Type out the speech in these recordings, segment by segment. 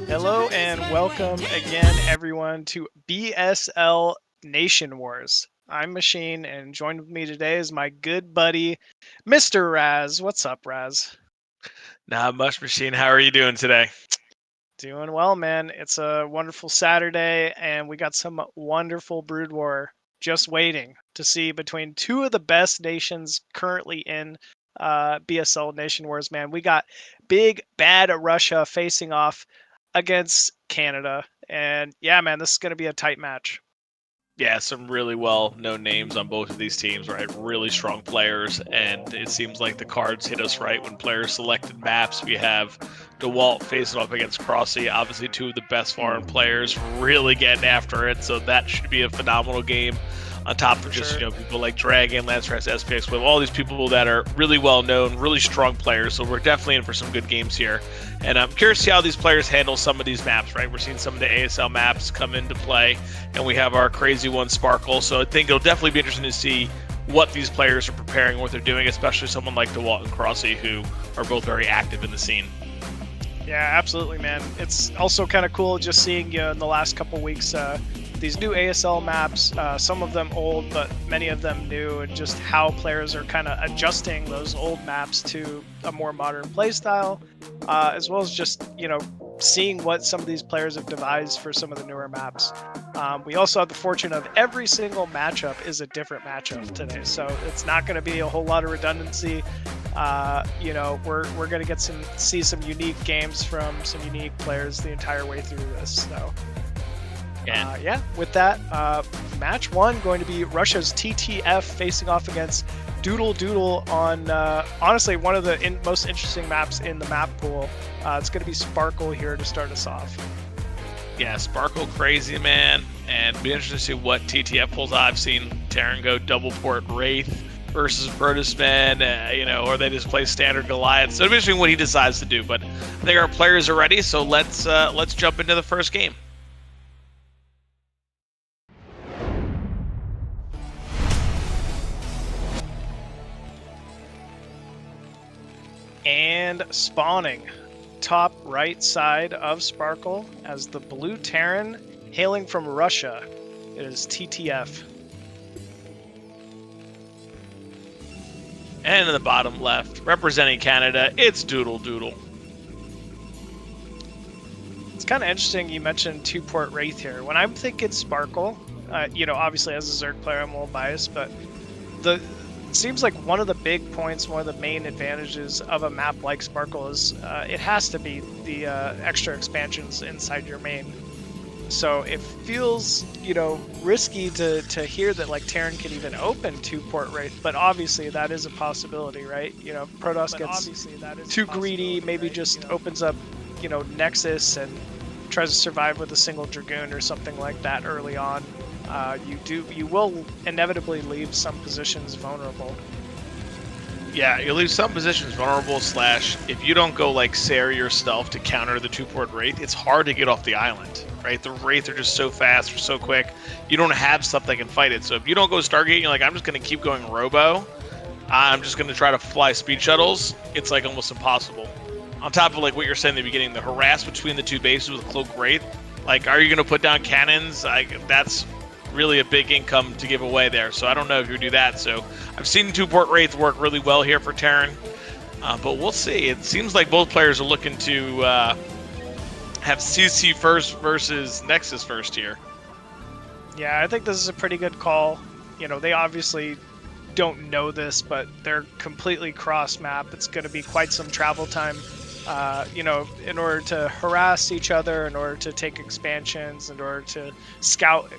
Hello and welcome again, everyone, to BSL Nation Wars. I'm Machine, and joined with me today is my good buddy, Mr. Raz. What's up, Raz? Not much, Machine. How are you doing today? Doing well, man. It's a wonderful Saturday, and we got some wonderful Brood War just waiting to see between two of the best nations currently in BSL Nation Wars, man. We got big, bad Russia facing off against Canada. And yeah, man, this is going to be a tight match. Yeah, some really well-known names on both of these teams, right? Really strong players, and it seems like the cards hit us right when players selected maps. We have DeWalt facing off against Crossy, obviously two of the best foreign players really getting after it, so that should be a phenomenal game. On top of just, people like Dragon, LancerX, SPX, we have all these people that are really well-known, really strong players, so we're definitely in for some good games here. And I'm curious to see how these players handle some of these maps, right? We're seeing some of the ASL maps come into play, and we have our crazy one, Sparkle, so I think it'll definitely be interesting to see what these players are preparing, what they're doing, especially someone like DeWalt and Crossy, who are both very active in the scene. Yeah, absolutely, man. It's also kind of cool just seeing in the last couple weeks these new ASL maps, some of them old, but many of them new, and just how players are kind of adjusting those old maps to a more modern playstyle, as well as just, seeing what some of these players have devised for some of the newer maps. We also have the fortune of every single matchup is a different matchup today, so it's not going to be a whole lot of redundancy. We're going to get see some unique games from some unique players the entire way through this. So with that, match one going to be Russia's TTF facing off against Doodle on honestly one of the most interesting maps in the map pool. It's going to be Sparkle here to start us off. Yeah, Sparkle crazy, man, and be interested to see what TTF pulls out. I've seen Terran go double port Wraith versus Brutusman, or they just play standard Goliath. So it'll be interesting what he decides to do. But I think our players are ready, so let's jump into the first game. And spawning top right side of Sparkle as the blue Terran hailing from Russia. It is TTF. And in the bottom left, representing Canada, it's Doodle. It's kind of interesting you mentioned two-port Wraith here. When I'm thinking Sparkle, obviously as a Zerg player I'm a little biased, but it seems like one of the big points, one of the main advantages of a map like Sparkle is it has to be the extra expansions inside your main. So it feels, risky to hear that like Terran can even open two-port Wraith, but obviously that is a possibility, right? Protoss gets too greedy, maybe just opens up, Nexus and tries to survive with a single Dragoon or something like that early on. You will inevitably leave some positions vulnerable. Yeah, you leave some positions vulnerable, / if you don't go like Sarah yourself to counter the two-port Wraith, it's hard to get off the island, right? The Wraith are just so fast or so quick. You don't have stuff that can fight it. So if you don't go Stargate and you're like, I'm just going to keep going Robo, I'm just going to try to fly speed shuttles, it's like almost impossible. On top of like what you're saying in the beginning, the harass between the two bases with Cloak Wraith, like, are you going to put down cannons? That's really a big income to give away there, so I don't know if you do that. So I've seen two-port Wraith work really well here for Terran, but we'll see. It seems like both players are looking to have CC first versus Nexus first here. Yeah, I think this is a pretty good call. They obviously don't know this, but they're completely cross-map. It's going to be quite some travel time, in order to harass each other, in order to take expansions, in order to scout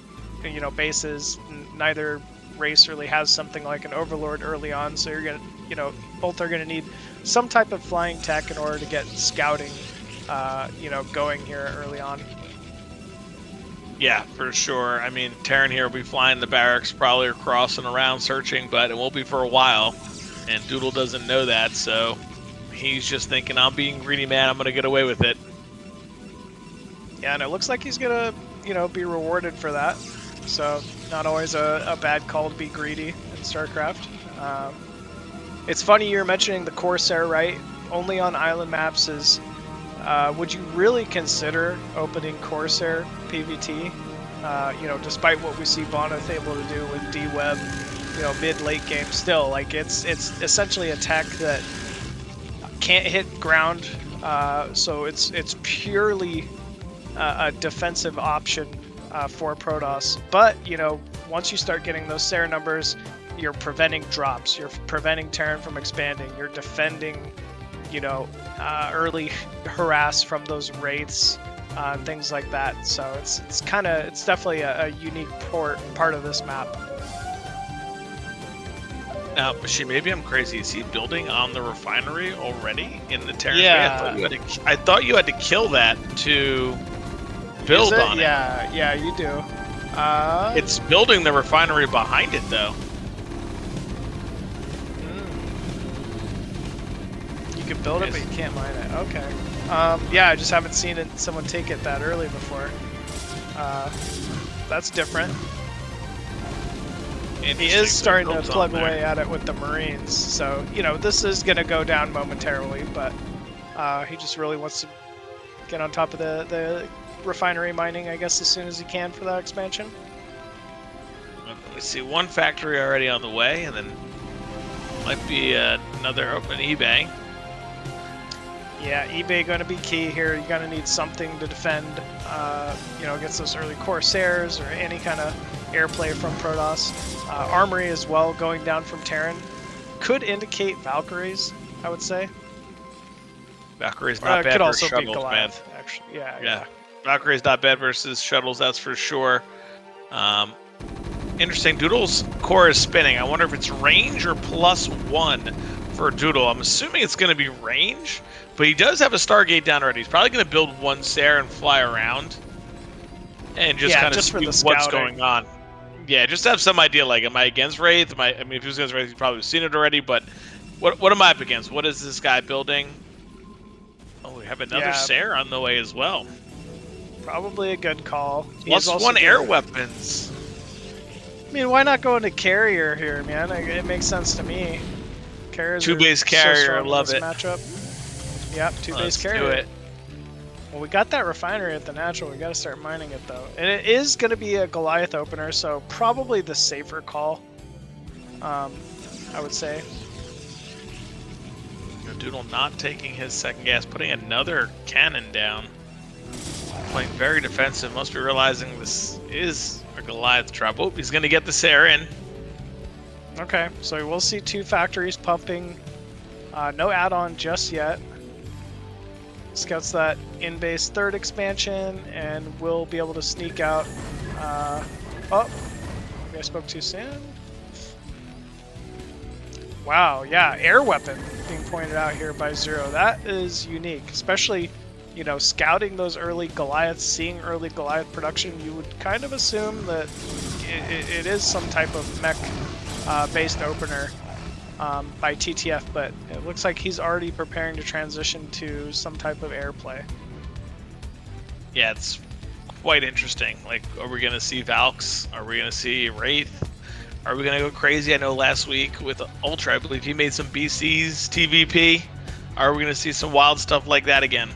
bases. Neither race really has something like an Overlord early on, so you're gonna, both are gonna need some type of flying tech in order to get scouting, going here early on. Yeah, for sure. I mean, Terran here will be flying the barracks, probably or crossing around searching, but it won't be for a while, and Doodle doesn't know that, so he's just thinking, I'm being greedy, man, I'm gonna get away with it. Yeah, and it looks like he's gonna, be rewarded for that. So not always a bad call to be greedy in StarCraft. It's funny you're mentioning the Corsair, right? Only on island maps is. Would you really consider opening Corsair PvT? Despite what we see Boneth able to do with D-Web, mid-late game still, like it's essentially a tech that can't hit ground, so it's purely a defensive option for Protoss. But once you start getting those Sarah numbers, you're preventing drops, you're preventing Terran from expanding, you're defending, early harass from those wraiths, things like that. So it's definitely a unique part of this map. Now, Machine, maybe I'm crazy. Is he building on the refinery already in the Terran? Yeah. I thought you had to kill that to build on it. Yeah, you do. It's building the refinery behind it, though. You can build it, but you can't mine it. Okay. Yeah, I just haven't seen someone take it that early before. That's different. And he is starting to plug away at it with the Marines, so this is going to go down momentarily, but he just really wants to get on top of the refinery mining, I guess, as soon as he can for that expansion. We see one factory already on the way, and then might be another open eBay. Yeah, eBay going to be key here. You're going to need something to defend, against those early Corsairs or any kind of airplay from Protoss. Armory as well, going down from Terran. Could indicate Valkyries, I would say. Valkyrie's not bad could versus also shuttles, be Goliath, man. actually. Yeah. Valkyrie's not bad versus shuttles, that's for sure. Interesting. Doodle's core is spinning. I wonder if it's range or +1 for Doodle. I'm assuming it's going to be range, but he does have a Stargate down already. He's probably going to build one Sarah and fly around and just kind of see what's going on. Yeah, just have some idea, like, am I against Wraith? If he was against Wraith, he's probably seen it already, but what am I up against? What is this guy building? Oh, we have another Sarah on the way as well. Probably a good call. +1 air weapons. I mean, why not go into carrier here, man? It makes sense to me. Carriers 2-base carrier, so I love it. Matchup. Yep, 2-base carrier. Let's do it. Well, we got that refinery at the natural. We got to start mining it, though. And it is going to be a Goliath opener, so probably the safer call, I would say. Doodle not taking his second gas, putting another cannon down. Playing very defensive. Must be realizing this is a Goliath drop. Oh, he's going to get the Sarah in. Okay, so we'll see 2 factories pumping. No add-on just yet. Scouts that in-base 3rd expansion, and we'll be able to sneak out. Oh, maybe I spoke too soon. Wow, yeah, air weapon being pointed out here by Zero. That is unique, especially, scouting those early Goliaths, seeing early Goliath production. You would kind of assume that it is some type of mech-based opener. By TTF, but it looks like he's already preparing to transition to some type of airplay. Yeah, it's quite interesting. Like, are we going to see Valks? Are we going to see Wraith? Are we going to go crazy? I know last week with Ultra, I believe he made some BCs, TVP. Are we going to see some wild stuff like that again?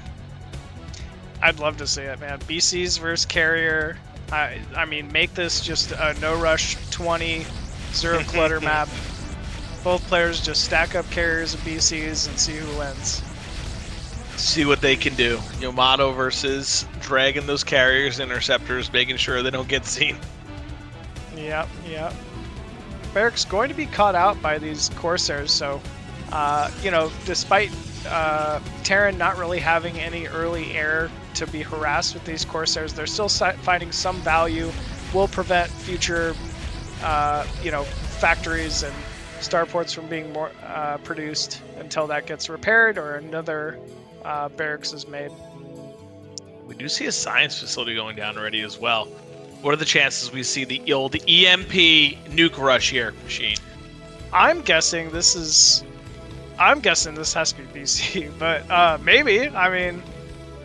I'd love to see it, man. BCs versus carrier. I mean, make this just a no-rush 20, zero clutter map. Both players just stack up carriers and BCs and see who wins. See what they can do. Yamato versus dragging those carriers, interceptors, making sure they don't get seen. Yep. Barrack's going to be caught out by these Corsairs, so, despite Terran not really having any early air to be harassed with these Corsairs, they're still finding some value, will prevent future, factories and starports from being more produced until that gets repaired or another barracks is made. We do see a science facility going down already as well. What are the chances we see the old EMP nuke rush here, Machine? I'm guessing this has to be BC, but maybe. I mean,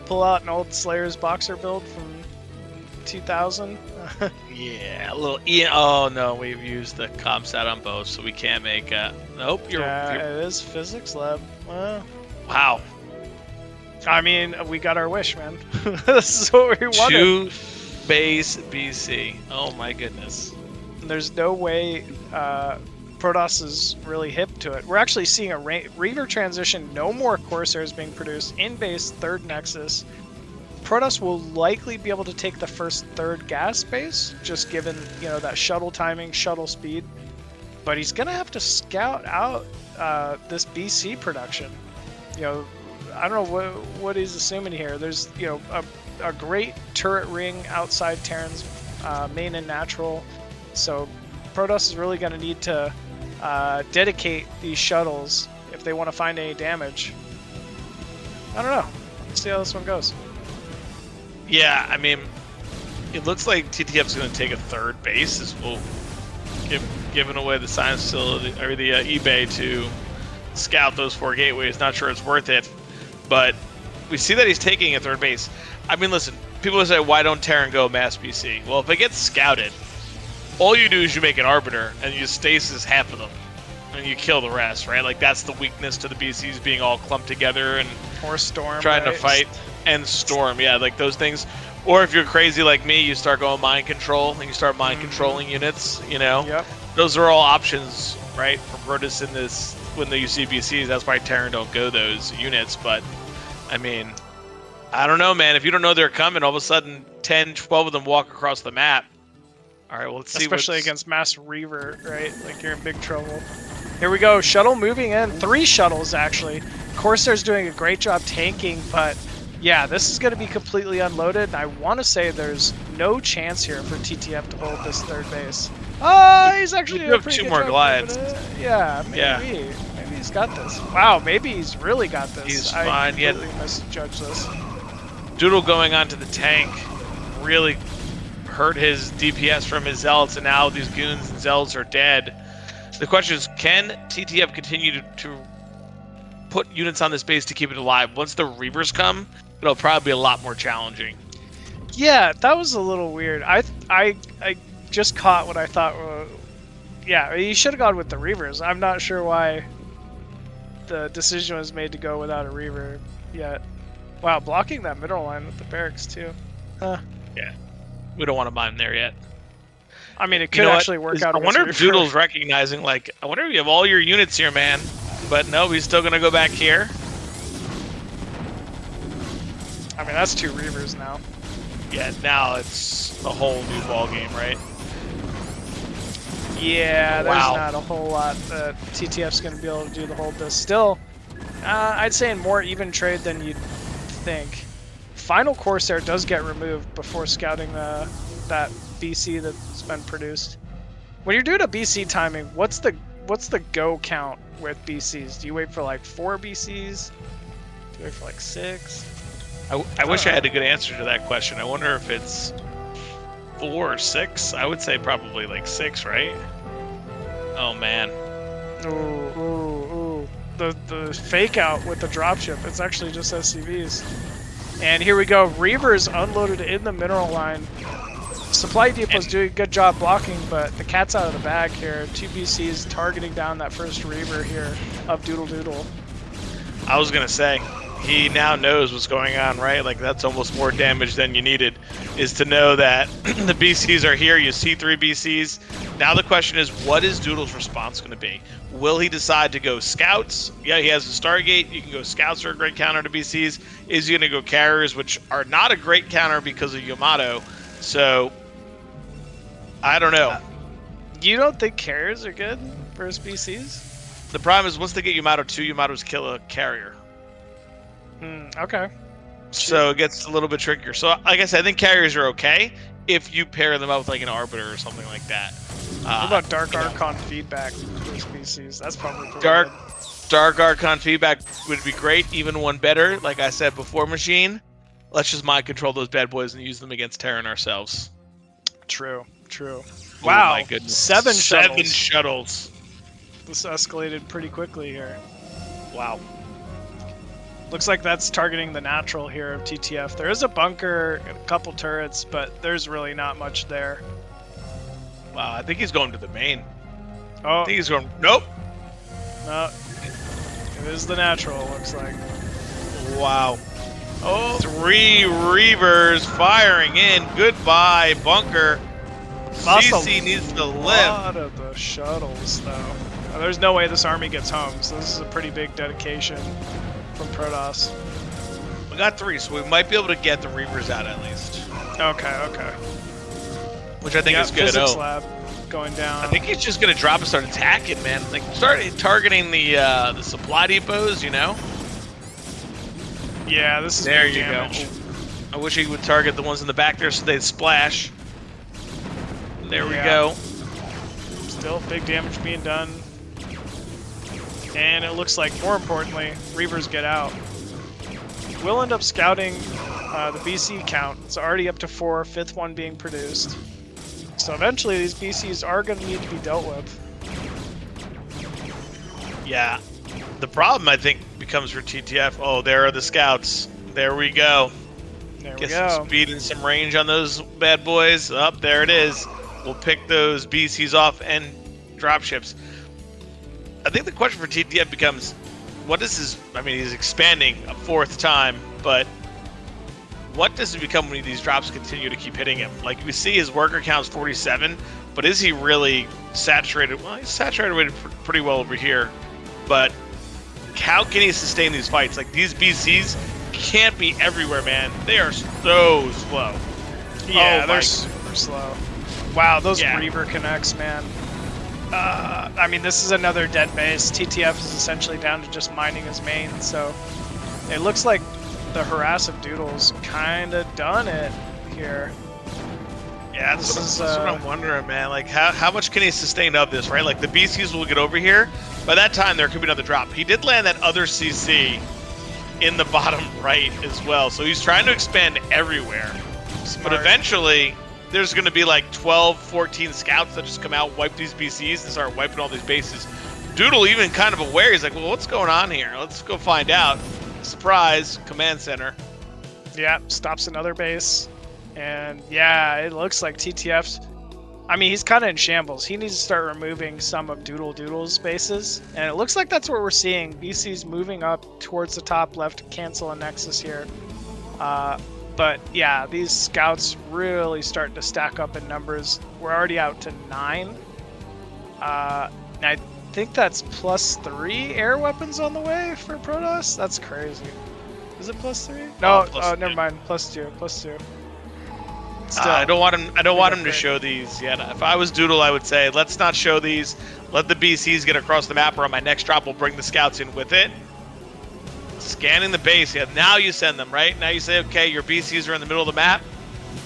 pull out an old Slayer's boxer build from 2000. Yeah, a little. Oh no, we've used the comp set on both, so we can't make. Nope. You're. It is physics lab. Well, Wow. I mean, we got our wish, man. This is what we wanted. 2 base BC. Oh my goodness. There's no way Protoss is really hip to it. We're actually seeing a Reaver transition. No more Corsairs being produced in base 3rd Nexus. Protoss will likely be able to take the first 3rd gas base, just given that shuttle timing, shuttle speed. But he's gonna have to scout out this BC production. I don't know what he's assuming here. There's a great turret ring outside Terran's main and natural, so Protoss is really going to need to dedicate these shuttles if they want to find any damage. I don't know. Let's see how this one goes. Yeah, I mean, it looks like TTF's going to take a 3rd base as well, giving away the science facility or the eBay to scout those 4 gateways. Not sure it's worth it, but we see that he's taking a 3rd base. I mean, listen, people will say, why don't Terran go mass BC? Well, if it gets scouted, all you do is you make an arbiter and you stasis half of them and you kill the rest, right? Like, that's the weakness to the BCs being all clumped together and or storm trying to fight and storm. Yeah, like those things. Or if you're crazy like me, you start going mind control and you start mind controlling units, Yep. Those are all options, right, for Protoss in this when you see BCs. That's why Terran don't go those units. But I mean, I don't know, man. If you don't know they're coming, all of a sudden 10, 12 of them walk across the map. All right, well, let's see. Especially against Mass Reaver, right? Like, you're in big trouble. Here we go. Shuttle moving in. 3 shuttles, actually. Corsair's doing a great job tanking, but yeah, this is going to be completely unloaded. And I want to say there's no chance here for TTF to hold this 3rd base. Oh, he's actually doing a pretty good 2 more job glides. Yeah, maybe. Yeah. Maybe he's got this. Wow, maybe he's really got this. He's I fine. completely misjudged this. Doodle going onto the tank really hurt his DPS from his Zealots, and now these goons and Zealots are dead. The question is, can TTF continue to put units on this base to keep it alive? Once the Reavers come, it'll probably be a lot more challenging. Yeah, that was a little weird. I just caught what I thought yeah, you should have gone with the Reavers. I'm not sure why the decision was made to go without a Reaver yet. Wow, blocking that middle line with the barracks too. Huh. Yeah, we don't want to mine there yet. I mean, it could actually work out. I wonder if Doodle's recognizing, like, I wonder if you have all your units here, man. But no, he's still going to go back here. I mean, that's 2 Reavers now. Yeah, now it's a whole new ball game, right? Yeah, there's not a whole lot that TTF's going to be able to do to hold this. Still, I'd say in more even trade than you'd think. Final Corsair does get removed before scouting that BC that's been produced. When you're doing a BC timing, what's the go count with BCs? Do you wait for like 4 BCs? Do you wait for like 6? I wish I had a good answer to that question. I wonder if it's 4 or 6. I would say probably like 6, right? Oh man. Ooh. The fake out with the dropship. It's actually just SCVs. And here we go. Reavers unloaded in the mineral line. Supply Depot's doing a good job blocking, but the cat's out of the bag here. 2 BCs targeting down that first Reaver here of Doodle. I was going to say, he now knows what's going on, right? Like, that's almost more damage than you needed, is to know that the BCs are here. You see 3 BCs. Now the question is, what is Doodle's response going to be? Will he decide to go scouts? Yeah, he has a Stargate. You can go scouts, are a great counter to BCs. Is he going to go carriers, which are not a great counter because of Yamato? So, I don't know. You don't think carriers are good versus BCs? The problem is, once they get Yamato 2, Yamato's kill a carrier. Okay. So it gets a little bit trickier. So, like I said, I think carriers are okay if you pair them up with like an arbiter or something like that. What about Dark Archon feedback versus BCs? That's probably pretty good. Dark Archon feedback would be great. Even one better, like I said before, Machine. Let's just mind control those bad boys and use them against Terran ourselves. True. Wow, my goodness. 7 shuttles. 7 shuttles. This escalated pretty quickly here. Wow. Looks like that's targeting the natural here of TTF. There is a bunker, a couple turrets, but there's really not much there. Wow, I think he's going to the main. Oh, I think he's going. Nope. no. It is the natural, looks like. Wow. Oh, 3 Reavers firing in. Goodbye, bunker. CC needs to live. A lot of the shuttles, though. There's no way this army gets home, so this is a pretty big dedication from Protoss. We got 3, so we might be able to get the Reavers out at least. Okay, okay. Which I think is good. Physics lab going down. I think he's just gonna drop and start attacking, man. Like start targeting the supply depots, you know. Yeah, this is there. Big You damage. go. I wish he would target the ones in the back there so they'd splash. There we go. Still big damage being done. And it looks like, more importantly, Reavers get out. We'll end up scouting the BC count. It's already up to 4, 5th one being produced. So eventually these BCs are going to need to be dealt with. Yeah. The problem, I think, becomes for TTF. Oh, there are the scouts. There we go. There we Get go. some speed and some range on those bad boys. Up there it is. We'll pick those BCs off and dropships. I think the question for TTF becomes, what is his... I mean, he's expanding a 4th time, but what does it become when these drops continue to keep hitting him? Like, we see his worker count's 47, but is he really saturated? Well, he's saturated pretty well over here, but how can he sustain these fights? Like, these BCs can't be everywhere, man. They are so slow. Yeah, they're super slow. Wow, those Reaver connects, man. I mean, this is another dead base. TTF is essentially down to just mining his main, so it looks like the harass of Doodle's kind of done it here. Yeah, that's what I'm wondering, man. Like, how much can he sustain of this, right? Like, the BCs will get over here. By that time, there could be another drop. He did land that other CC in the bottom right as well, so he's trying to expand everywhere. Smart. But eventually, there's going to be like 12, 14 scouts that just come out, wipe these BCs, and start wiping all these bases. Doodle even kind of aware. He's like, well, what's going on here? Let's go find out. Surprise, command center. Yeah, stops another base. And yeah, it looks like TTF's... I mean, he's kind of in shambles. He needs to start removing some of Doodle's bases. And it looks like that's what we're seeing. BC's moving up towards the top left to cancel a Nexus here. But yeah, these scouts really starting to stack up in numbers. We're already out to 9. And I think that's +3 air weapons on the way for Protoss. That's crazy. Is it +3? No, never mind. +2. +2. Still, I don't want him. I don't want him to show these yet. If I was Doodle, I would say, let's not show these. Let the BCs get across the map, or on my next drop, we'll bring the scouts in with it. Scanning the base. Yeah, now you send them, right? Now you say, okay, your BCs are in the middle of the map.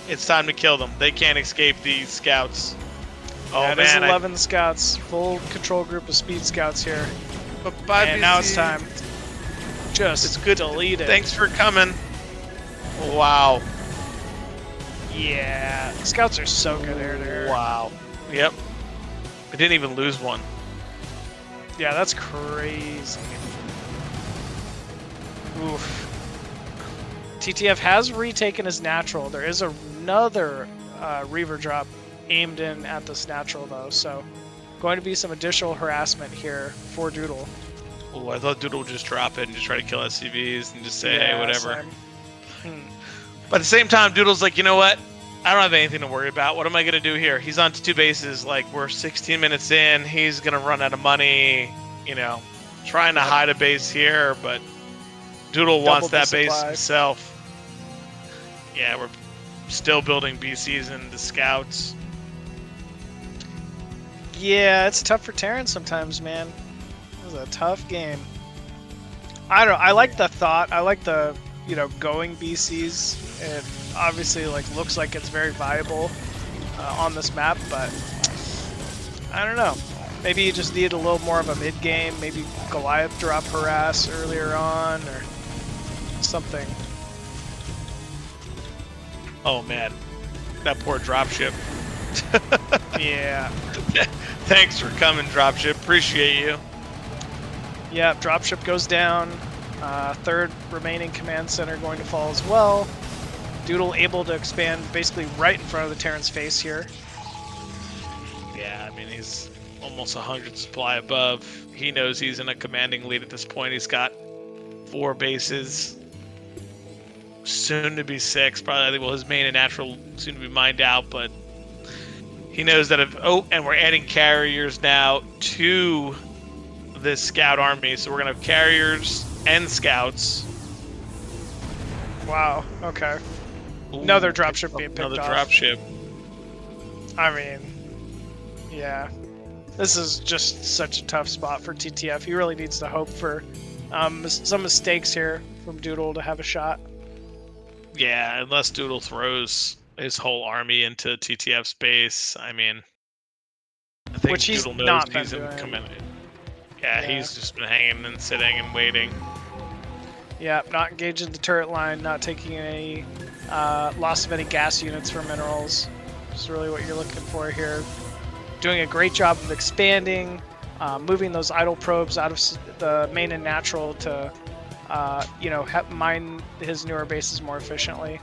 It's time to kill them. They can't escape these scouts. Oh, yeah, man. 11 scouts. Full control group of speed scouts here. Bye, and BC. now it's time. Just it's good. delete it. Thanks for coming. Wow. Yeah, scouts are so good there. Wow. Yep. We didn't even lose one. Yeah, that's crazy. Oof. TTF has retaken his natural. There is another Reaver drop aimed in at this natural, though, so going to be some additional harassment here for Doodle. Oh, I thought Doodle would just drop it and just try to kill SCVs and just say, hey, whatever. But at the same time, Doodle's like, you know what? I don't have anything to worry about. What am I going to do here? He's on 2 bases. Like, we're 16 minutes in. He's going to run out of money, you know, trying to hide a base here, but Doodle wants that base himself. Yeah, we're still building BCs and the scouts. Yeah, it's tough for Terran sometimes, man. It was a tough game. I don't know. I like the thought. I like the, you know, going BCs. It obviously looks like it's very viable on this map, but I don't know. Maybe you just need a little more of a mid game. Maybe Goliath drop harass earlier on or something. Oh man, that poor dropship. Yeah. Thanks for coming, dropship. Appreciate you. Yeah, dropship goes down. Third remaining command center going to fall as well. Doodle able to expand basically right in front of the Terran's face here. Yeah, I mean, he's almost 100 supply above. He knows he's in a commanding lead at this point. He's got 4 bases, soon to be 6. Probably, well, his main and natural soon to be mined out, but he knows that if, oh, and we're adding carriers now to this scout army. So we're going to have carriers and scouts. Wow, okay. Another dropship being picked off. Another dropship. I mean, yeah. This is just such a tough spot for TTF. He really needs to hope for some mistakes here from Doodle to have a shot. Yeah, unless Doodle throws his whole army into TTF's base. I mean, I think which Doodle knows not he's been in doing. command. Yeah, he's just been hanging and sitting and waiting. Yeah, not engaging the turret line, not taking any loss of any gas units for minerals. Just really what you're looking for here. Doing a great job of expanding, moving those idle probes out of the main and natural to, you know, mine his newer bases more efficiently.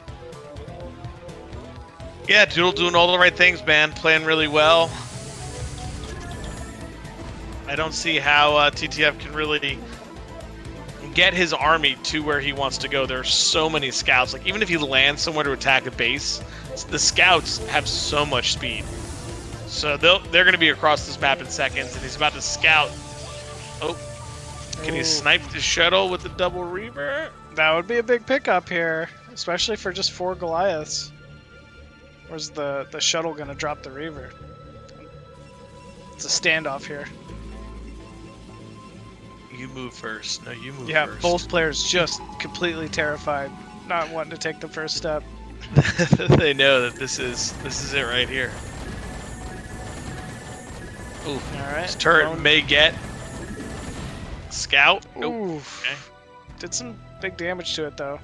Yeah, Doodle doing all the right things, man. Playing really well. I don't see how TTF can really get his army to where he wants to go. There's so many scouts. Like, even if he lands somewhere to attack a base, the scouts have so much speed. So they're going to be across this map in seconds, and he's about to scout. Oh, can he snipe the shuttle with the double Reaver? That would be a big pickup here, especially for just 4 Goliaths. Where's the shuttle going to drop the Reaver? It's a standoff here. You move first. No, you move first. Yeah, both players just completely terrified, not wanting to take the first step. They know that this is it right here. Ooh, all right. This turret may get scout. Nope. Okay. Did some big damage to it though.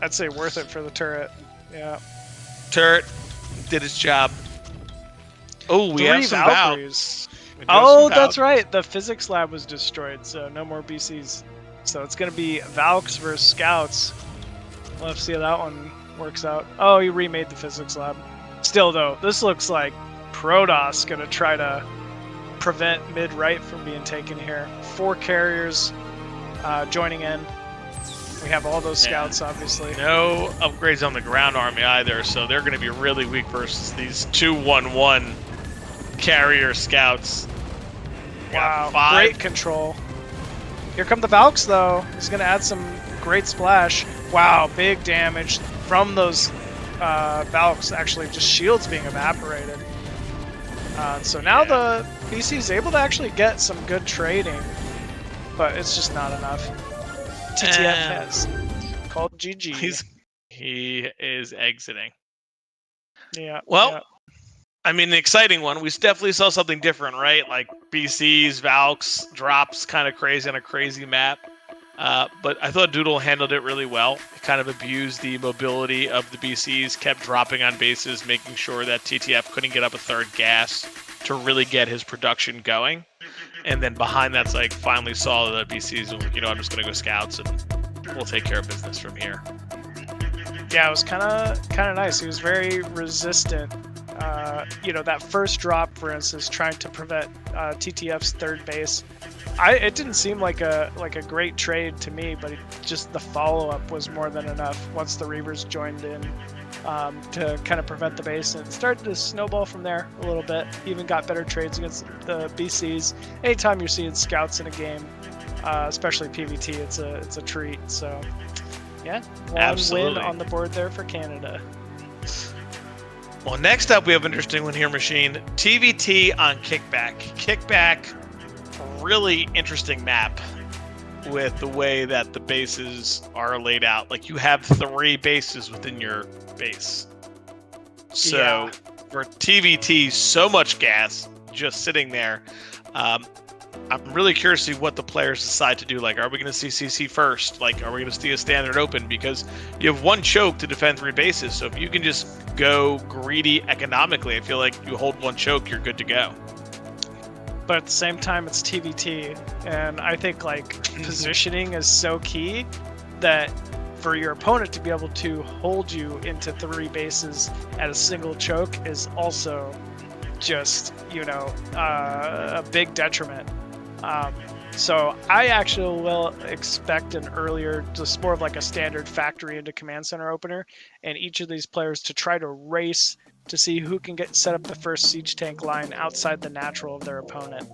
I'd say worth it for the turret. Yeah. Turret did its job. Oh, we 3 have some Valkyries. Valks. Oh, that's right. The physics lab was destroyed, so no more BCs. So it's going to be Valks versus Scouts. We'll have to see how that one works out. Oh, he remade the physics lab. Still, though, this looks like Protoss going to try to prevent mid-right from being taken here. 4 carriers joining in. We have all those scouts, obviously. No upgrades on the ground army either, so they're going to be really weak versus these 2-1-1 carrier scouts. Wow, great control. Here come the Valks, though. He's going to add some great splash. Wow, big damage from those Valks. Actually, just shields being evaporated. So now the BC is able to actually get some good trading, but it's just not enough. TTF has called GG. He is exiting. Yeah. Well, yeah. I mean, the exciting one, we definitely saw something different, right? Like BCs, Valks, drops, kind of crazy on a crazy map. But I thought Doodle handled it really well. He kind of abused the mobility of the BCs, kept dropping on bases, making sure that TTF couldn't get up a third gas to really get his production going. And then behind that's like finally saw the BCs and like, you know, I'm just going to go scouts and we'll take care of business from here. Yeah, it was kind of nice. He was very resistant. You know, that first drop, for instance, trying to prevent TTF's third base. It didn't seem like a great trade to me, but just the follow-up was more than enough once the Reavers joined in to kind of prevent the base, and it started to snowball from there a little bit. Even got better trades against the BCs. Anytime you're seeing scouts in a game, especially PvT, it's a treat. So yeah, one win on the board there for Canada. Well, next up we have an interesting one here, Machine. TVT on Kickback. Kickback, really interesting map with the way that the bases are laid out. Like, you have 3 bases within your base. So for TVT, so much gas just sitting there. I'm really curious to see what the players decide to do. Like, are we going to see CC first? Like, are we going to see a standard open? Because you have 1 choke to defend 3 bases. So if you can just go greedy economically, I feel like you hold 1 choke, you're good to go. but at the same time it's TVT, and I think like positioning is so key that for your opponent to be able to hold you into 3 bases at a single choke is also just, you know, a big detriment. So I actually will expect an earlier, just more of like a standard factory into command center opener, and each of these players to try to race to see who can set up the first siege tank line outside the natural of their opponent.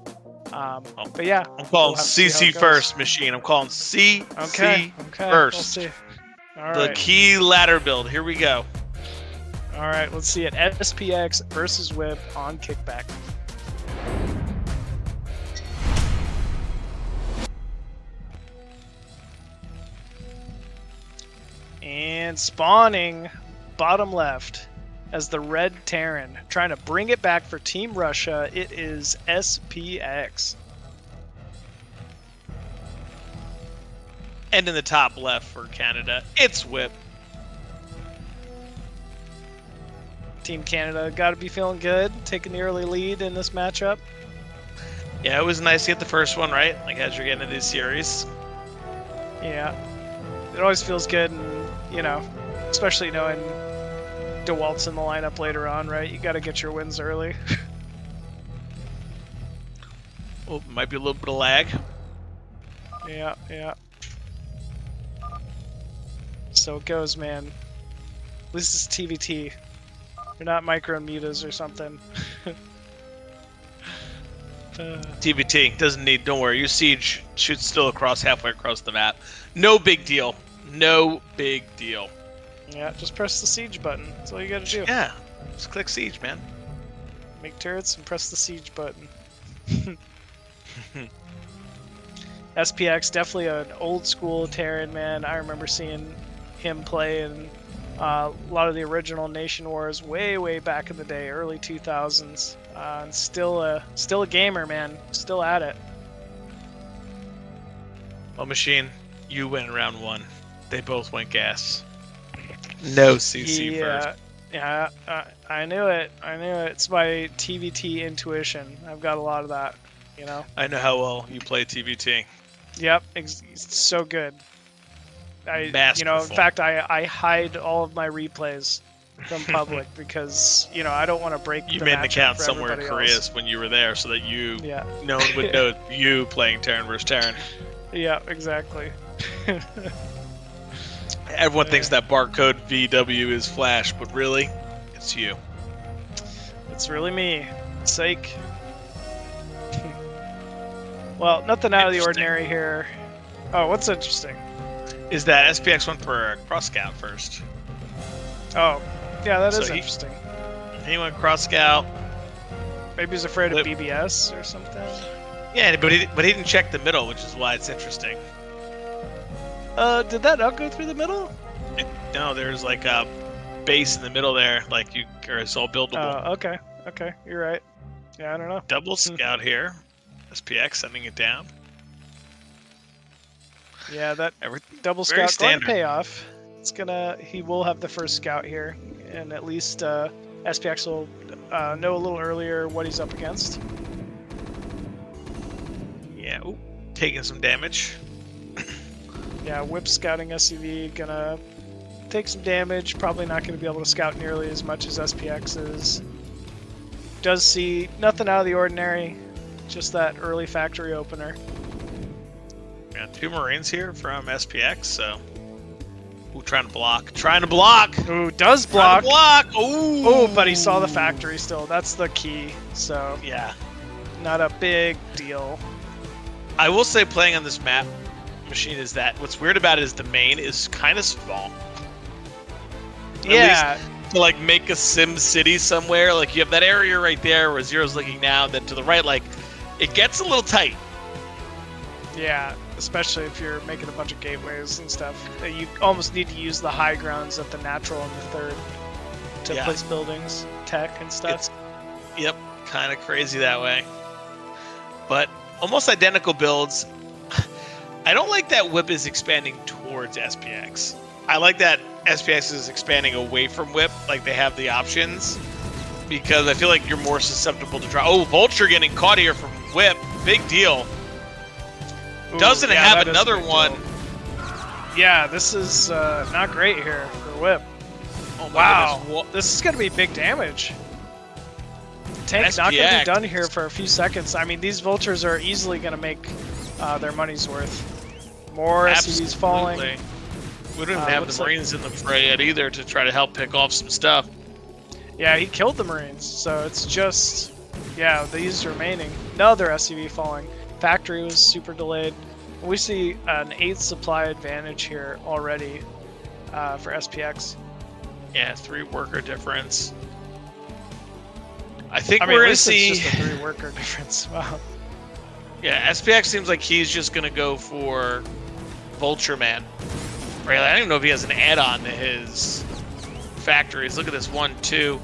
But yeah, I'm calling we'll CC first, Machine. I'm calling CC okay, first. We'll see. All the right. key ladder build. Here we go. All right, let's see it. SPX versus Whip on kickback. And spawning bottom left as the Red Terran, trying to bring it back for Team Russia. It is SPX. And in the top left for Canada, it's Whip. Team Canada got to be feeling good, taking the early lead in this matchup. Yeah, it was nice to get the first one right, like as you're getting into this series. Yeah, it always feels good, and you know, especially knowing DeWalt's in the lineup later on, right? You got to get your wins early. Oh, might be a little bit of lag. Yeah. So it goes, man. At least it's TVT. You're not micro mutas or something. TVT doesn't need. Don't worry. Your siege shoots still across halfway across the map. No big deal. No big deal. Yeah, just press the siege button. That's all you gotta do. Yeah, just click siege, man. Make turrets and press the siege button. SPX, definitely an old school Terran, man. I remember seeing him play in a lot of the original Nation Wars way back in the day, early 2000s. And still a gamer, man. Still at it. Well, Machine, you win round 1. They both went gas. No CC first. Yeah, I knew it. It's my TVT intuition. I've got a lot of that, you know. I know how well you play TVT. Yep, it's so good. Masterful. You know, in fact, I hide all of my replays from public because, you know, I don't want to break. You made an account for somewhere in everybody Korea else. when you were there, so that no one would Yeah. know you playing Terran versus Terran. Yeah, exactly. Everyone thinks that barcode VW is Flash, but really, it's you. It's really me. Sake. Well, nothing out of the ordinary here. Oh, what's interesting? Is that SPX went for a cross scout first. Oh, yeah, that is So interesting. He went cross scout. Maybe he's afraid of BBS or something. Yeah, but he didn't check the middle, which is why it's interesting. Did that not go through the middle? No, there's like a base in the middle there, or it's all buildable. Oh, okay, you're right. Yeah, I don't know. Double scout here. SPX sending it down. Yeah, that double scout going to pay off. He will have the first scout here, and at least SPX will know a little earlier what he's up against. Yeah, taking some damage. Yeah, Whip scouting SCV gonna take some damage. Probably not going to be able to scout nearly as much as SPX is. Does see nothing out of the ordinary, just that early factory opener. Yeah, 2 Marines here from SPX, so. Ooh, trying to block. Ooh, does block. Ooh, but he saw the factory still. That's the key. So yeah, not a big deal. I will say, playing on this map, Machine, is that what's weird about it is the main is kind of small. Yeah. At least to like make a Sim City somewhere, like you have that area right there where Zero's looking now, then to the right, like it gets a little tight. Yeah, especially if you're making a bunch of gateways and stuff. You almost need to use the high grounds at the natural and the third to place buildings, tech, and stuff. Yep, kind of crazy that way. But almost identical builds. I don't like that Whip is expanding towards SPX. I like that SPX is expanding away from Whip, like they have the options, because I feel like you're more susceptible to try. Oh, Vulture getting caught here from Whip, big deal. Ooh, Doesn't yeah, have that is a another big one. deal. Yeah, this is not great here for Whip. Oh my Wow, goodness. this is going to be big damage. Tank's not going to be done here for a few seconds. I mean, these vultures are easily going to make their money's worth. More SCVs falling. We don't even have the Marines in the fray yet either to try to help pick off some stuff. Yeah, he killed the Marines, so it's just, yeah, these remaining. Another SCV falling. Factory was super delayed. We see an 8th supply advantage here already for SPX. Yeah, 3 worker difference. I think I mean, we're at going to least see... it's just a 3 worker difference. Wow. Yeah, SPX seems like he's just going to go for Vulture Man. Right? I don't even know if he has an add-on to his factories. Look at this. 1, 2,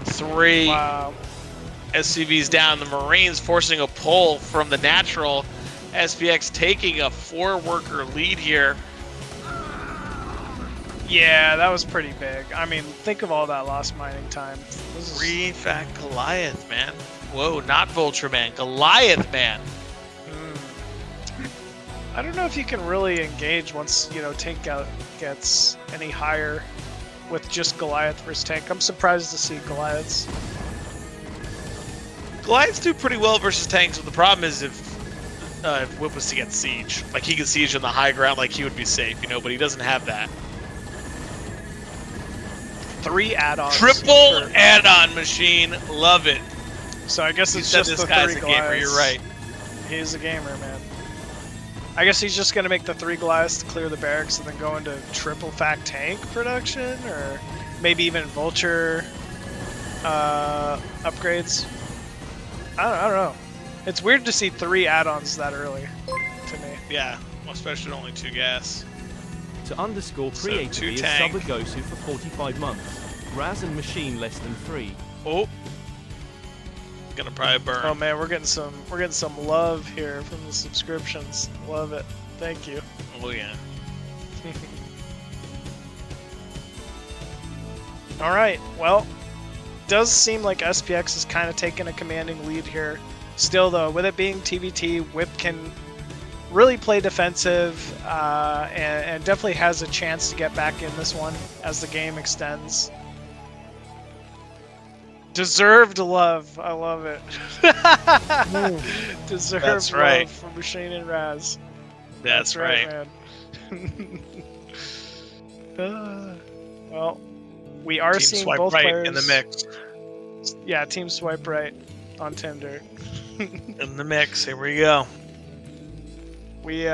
3. Wow. SCVs down. The Marines forcing a pull from the natural. SPX taking a 4-worker lead here. Yeah, that was pretty big. I mean, think of all that lost mining time. Refact Goliath, man. Whoa, not Vulture Man. Goliath Man. I don't know if you can really engage once, you know, tank gets any higher with just Goliath versus tank. I'm surprised to see Goliaths. Goliaths do pretty well versus tanks, but the problem is if Whip was to get siege. Like, he could siege on the high ground, like, he would be safe, you know, but he doesn't have that. 3 add-ons. Triple add-on machine. Love it. So I guess it's said just this the guy's 3 a Goliaths. gamer, you're right. He's a gamer, man. I guess he's just going to make the 3 Goliaths to clear the barracks and then go into triple fact tank production, or maybe even vulture upgrades. I don't know. It's weird to see 3 add-ons that early, to me. Yeah, especially only 2 gas. To underscore creatively is Subagosu for 45 months. Raz and machine less than 3. Oh. Gonna probably burn. Oh man, we're getting some love here from the subscriptions. Love it. Thank you. Oh yeah. All right. Well, does seem like SPX is kind of taking a commanding lead here. Still though, with it being TVT, Whip can really play defensive and definitely has a chance to get back in this one as the game extends. Deserved love. I love it. Deserved That's right. love from Machine and Raz. That's right. Man. Well, we are Team seeing swipe both right players in the mix. Yeah, team swipe right on Tinder. In the mix. Here we go. We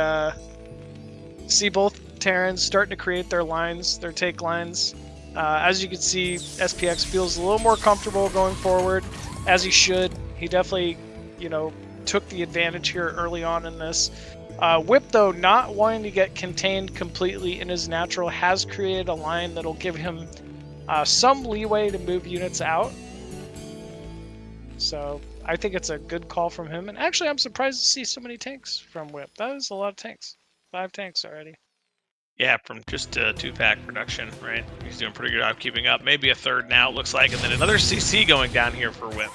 see both Terrans starting to create their lines, their take lines. As you can see, SPX feels a little more comfortable going forward, as he should. He definitely, you know, took the advantage here early on in this. Whip, though, not wanting to get contained completely in his natural, has created a line that'll give him some leeway to move units out. So I think it's a good call from him. And actually, I'm surprised to see so many tanks from Whip. That is a lot of tanks. 5 tanks already. Yeah, from just 2-pack production, right? He's doing a pretty good job keeping up. Maybe a 3rd now, it looks like. And then another CC going down here for Whip.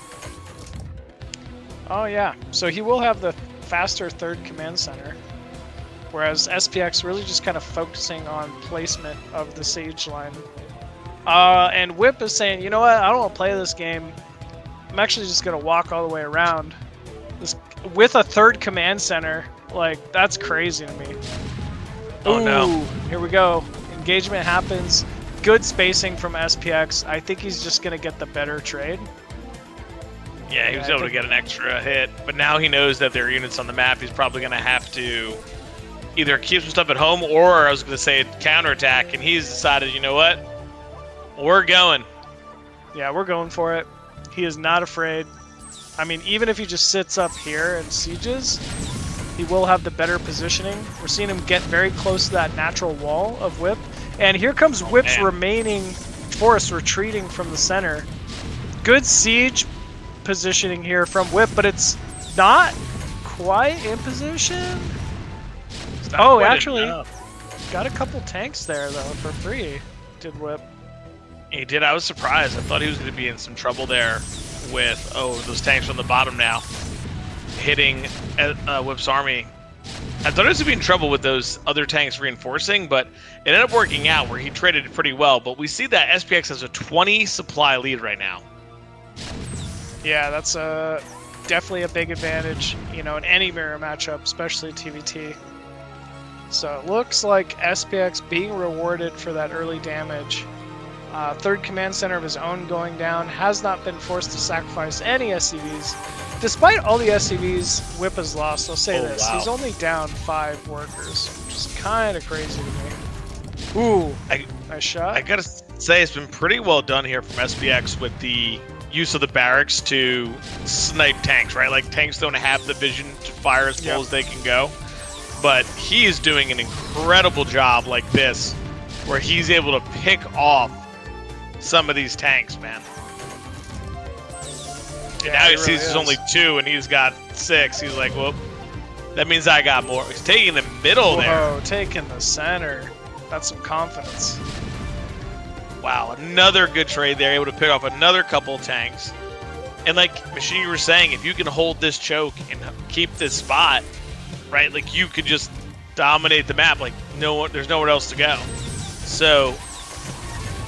Oh, yeah. So he will have the faster 3rd command center. Whereas SPX really just kind of focusing on placement of the siege line. And Whip is saying, you know what? I don't want to play this game. I'm actually just going to walk all the way around. This, with a 3rd command center, like, that's crazy to me. Oh, no. Here we go. Engagement happens. Good spacing from SPX. I think he's just going to get the better trade. Yeah, he was able to get an extra hit. But now he knows that there are units on the map. He's probably going to have to either keep some stuff at home or, I was going to say, counterattack. And he's decided, you know what? We're going. Yeah, we're going for it. He is not afraid. I mean, even if he just sits up here and sieges, he will have the better positioning. We're seeing him get very close to that natural wall of Whip. And here comes Whip's remaining force retreating from the center. Good siege positioning here from Whip, but it's not quite in position. Oh, actually, got a couple tanks there, though, for free, did Whip. He did. I was surprised. I thought he was going to be in some trouble there with, those tanks on the bottom now. hitting Whip's army. I thought he was going to be in trouble with those other tanks reinforcing, but it ended up working out where he traded it pretty well. But we see that SPX has a 20 supply lead right now. Yeah, that's definitely a big advantage, you know, in any mirror matchup, especially TVT. So it looks like SPX being rewarded for that early damage. Third command center of his own going down, has not been forced to sacrifice any SCVs. Despite all the SCVs Whip has lost, I'll say this, wow. he's only down 5 workers, which is kind of crazy to me. Ooh, nice shot. I gotta say, it's been pretty well done here from SPX with the use of the barracks to snipe tanks, right? Like, tanks don't have the vision to fire as full as they can go. But he is doing an incredible job like this, where he's able to pick off some of these tanks, man. And now he sees there's only 2 and he's got 6. He's like, well, that means I got more. He's taking the middle there. Whoa, taking the center. That's some confidence. Wow, another good trade there. Able to pick off another couple tanks. And like Machine, you were saying, if you can hold this choke and keep this spot, right, like you could just dominate the map. Like there's nowhere else to go. So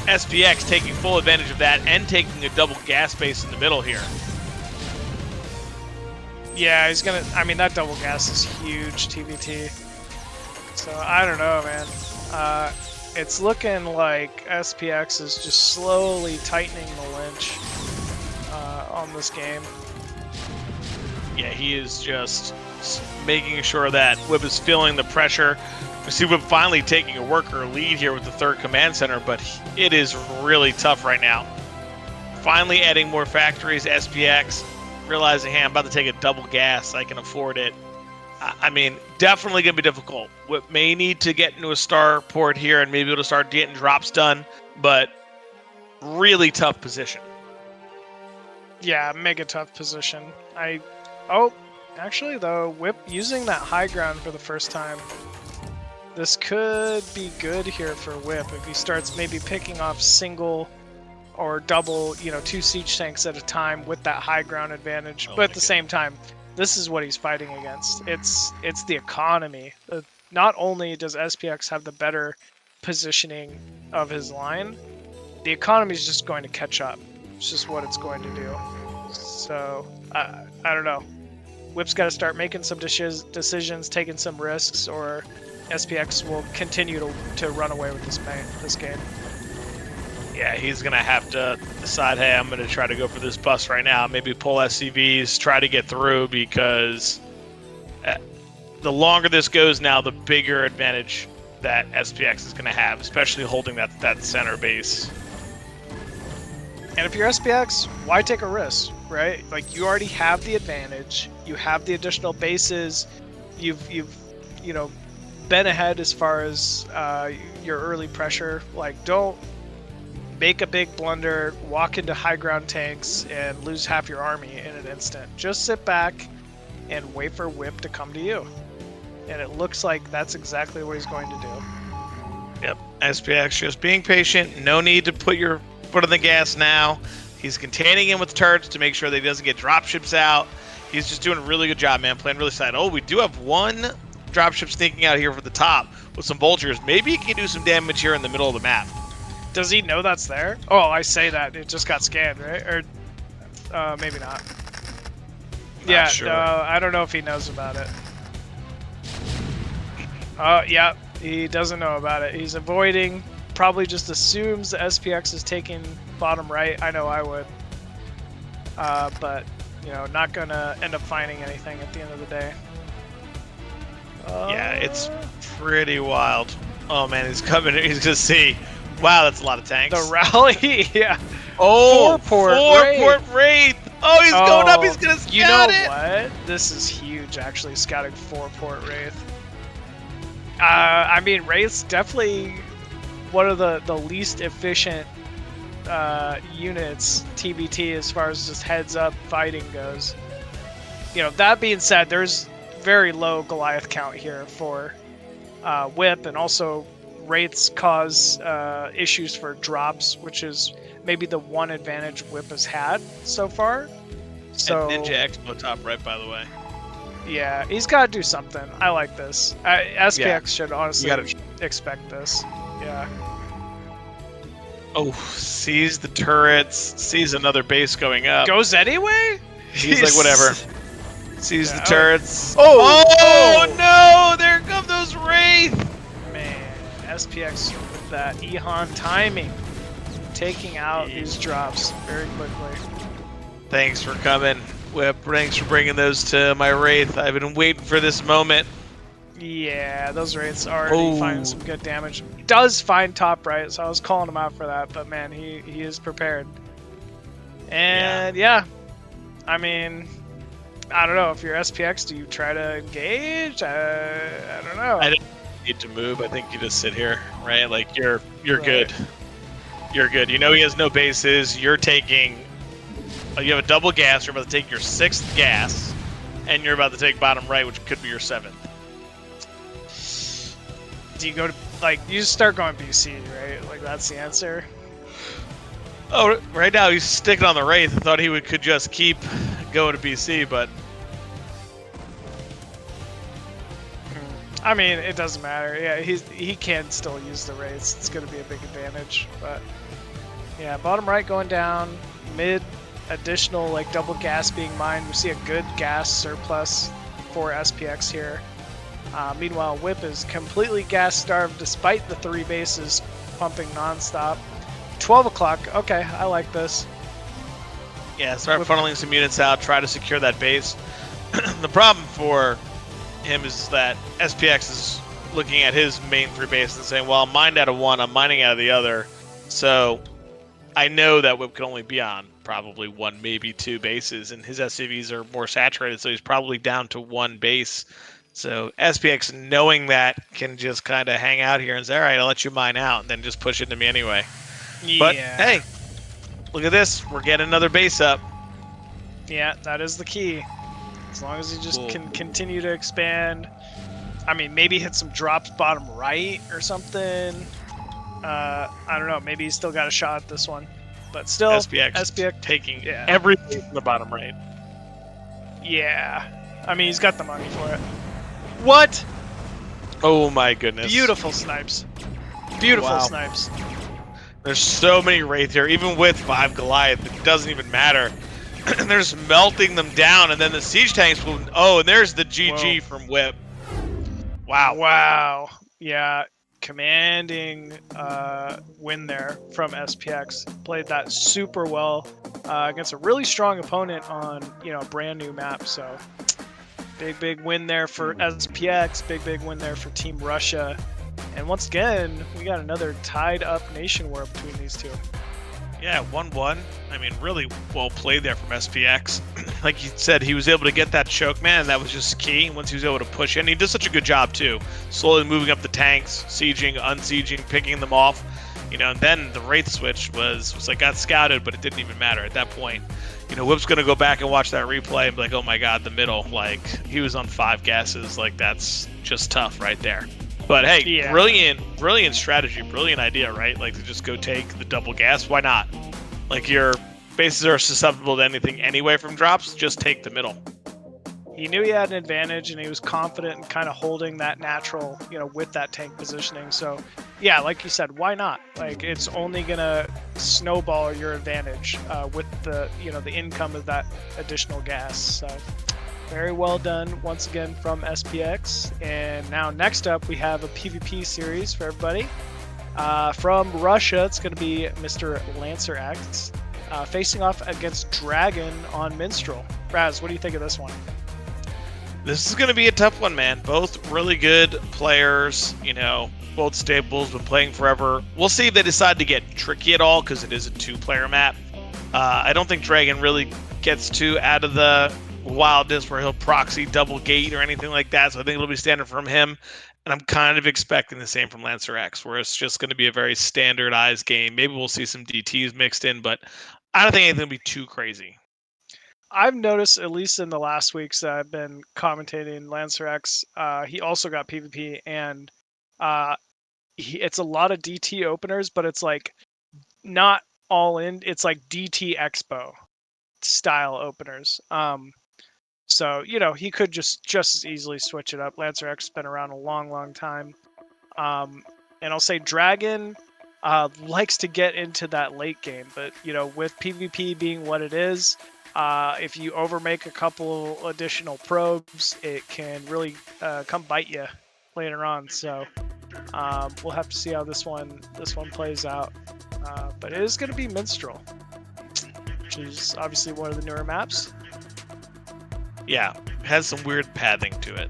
SPX taking full advantage of that and taking a double gas base in the middle here. Yeah, he's gonna. I mean, that double gas is huge, TVT. So I don't know, man. It's looking like SPX is just slowly tightening the lynch on this game. Yeah, he is just making sure that Whip is feeling the pressure. We see Whip finally taking a worker lead here with the third command center, but it is really tough right now. Finally adding more factories, SPX realizing, hey, I'm about to take a double gas, I can afford it. I mean, definitely going to be difficult. Whip may need to get into a star port here and maybe be able to start getting drops done, but really tough position. Yeah, mega tough position. Oh, actually though, Whip using that high ground for the first time. This could be good here for Whip if he starts maybe picking off single or double, 2 siege tanks at a time with that high ground advantage. But at the same time, this is what he's fighting against. It's the economy. Not only does SPX have the better positioning of his line, the economy is just going to catch up. It's just what it's going to do. So, I don't know. Whip's got to start making some decisions, taking some risks, or SPX will continue to run away with this game. Yeah, he's going to have to decide, hey, I'm going to try to go for this bust right now. Maybe pull SCVs, try to get through, because the longer this goes now, the bigger advantage that SPX is going to have, especially holding that center base. And if you're SPX, why take a risk, right? Like, you already have the advantage. You have the additional bases. You've been ahead as far as your early pressure. Like, don't make a big blunder, walk into high ground tanks, and lose half your army in an instant. Just sit back and wait for Whip to come to you. And it looks like that's exactly what he's going to do. Yep, SPX just being patient. No need to put your foot on the gas now. He's containing him with turrets to make sure that he doesn't get dropships out. He's just doing a really good job, man. Playing really side. Oh, we do have one dropship sneaking out here for the top with some vultures. Maybe he can do some damage here in the middle of the map. Does he know that's there? Oh, I say that. It just got scanned, right? Or maybe not. Yeah, sure. I don't know if he knows about it. Yeah, he doesn't know about it. He's avoiding, probably just assumes the SPX is taking bottom right. I know I would. But, not going to end up finding anything at the end of the day. Yeah, it's pretty wild. Oh, man, he's coming. He's going to see. Wow, that's a lot of tanks. The rally, yeah. Oh, four port Wraith. Oh, he's going up. He's going to scout it. What? This is huge, actually, scouting 4 port Wraith. I mean, Wraith's definitely one of the least efficient units, TBT, as far as just heads-up fighting goes. That being said, there's very low Goliath count here for Whip, and also Wraiths cause issues for drops, which is maybe the one advantage Whip has had so far. So and Ninja Expo top right, by the way. Yeah, he's got to do something. I like this. SPX should honestly expect this. Yeah. Oh, sees the turrets, sees another base going up. Goes anyway? He's like, whatever. Sees the turrets. Oh, no! There come those Wraith! Man, SPX with that Ehan timing. Taking out these drops very quickly. Thanks for coming, Whip. Thanks for bringing those to my Wraith. I've been waiting for this moment. Yeah, those Wraiths already finding some good damage. He does find top right, so I was calling him out for that, but man, he is prepared. And yeah, I mean, I don't know, if you're SPX, do you try to engage? I don't know. I don't need to move. I think you just sit here, right? Like, you're good. You're good. You know he has no bases. You're taking... You have a double gas. You're about to take your 6th gas, and you're about to take bottom right, which could be your 7th. Do you go to... Like, you just start going BC, right? Like, that's the answer? Oh, right now he's sticking on the Wraith. I thought he could just keep going to BC, but... I mean, it doesn't matter. Yeah, he can still use the Wraiths. It's going to be a big advantage. But yeah, bottom right going down. Mid, additional like double gas being mined. We see a good gas surplus for SPX here. Meanwhile, Whip is completely gas starved despite the 3 bases pumping nonstop. 12 o'clock. Okay, I like this. Yeah, start funneling some units out. Try to secure that base. The problem for him is that SPX is looking at his main 3 bases and saying, well, I'm mined out of one, I'm mining out of the other. So I know that Whip can only be on probably 1, maybe 2 bases, and his SCVs are more saturated, so he's probably down to 1 base. So SPX, knowing that, can just kind of hang out here and say, all right, I'll let you mine out, and then just push into me anyway. Yeah. But hey, look at this. We're getting another base up. Yeah, that is the key. As long as he just can continue to expand. I mean, maybe hit some drops bottom right or something. I don't know. Maybe he's still got a shot at this one. But still, SPX taking every base in the bottom right. Yeah. I mean, he's got the money for it. What? Oh my goodness. Beautiful snipes. Beautiful snipes. There's so many Wraith here. Even with 5 Goliath, it doesn't even matter. They're just melting them down, and then the siege tanks will... Oh, and there's the GG from Whip. Wow. Wow. Yeah. Commanding win there from SPX. Played that super well against a really strong opponent on, a brand new map. So big win there for SPX. Big win there for Team Russia. And once again, we got another tied up nation war between these two. Yeah, 1-1. I mean, really well played there from SPX. Like you said, he was able to get that choke, man. That was just key. Once he was able to push in, he did such a good job too. Slowly moving up the tanks, sieging, unsieging, picking them off. And then the Wraith switch was like got scouted, but it didn't even matter at that point. Whip's gonna go back and watch that replay and be like, oh my god, the middle. Like, he was on 5 gases. Like, that's just tough right there. But hey, brilliant strategy, brilliant idea, right? Like, to just go take the double gas. Why not? Like, your bases are susceptible to anything anyway from drops. Just take the middle. He knew he had an advantage, and he was confident in kind of holding that natural, with that tank positioning. So, yeah, like you said, why not? Like, it's only gonna snowball your advantage with the, the income of that additional gas. So. Very well done once again from SPX. And now next up we have a PvP series for everybody. From Russia, it's going to be Mr. LancerX facing off against Dragon on Minstrel. Raz, what do you think of this one? This is going to be a tough one, man. Both really good players, both staples, been playing forever. We'll see if they decide to get tricky at all, because it is a 2-player map. I don't think Dragon really gets too out of the wildness where he'll proxy double gate or anything like that, so I think it'll be standard from him. And I'm kind of expecting the same from LancerX, where it's just going to be a very standardized game. Maybe we'll see some DTs mixed in, but I don't think anything will be too crazy. I've noticed, at least in the last weeks that I've been commentating LancerX, he also got PvP, and it's a lot of DT openers, but it's like not all in. It's like DT Expo style openers. So, you know, he could just as easily switch it up. LancerX has been around a long time. And I'll say Dragon likes to get into that late game, but, you know, with PvP being what it is, if you overmake a couple additional probes, it can really come bite you later on. So we'll have to see how this one plays out. But it is going to be Minstrel, which is obviously one of the newer maps. Yeah, it has some weird pathing to it.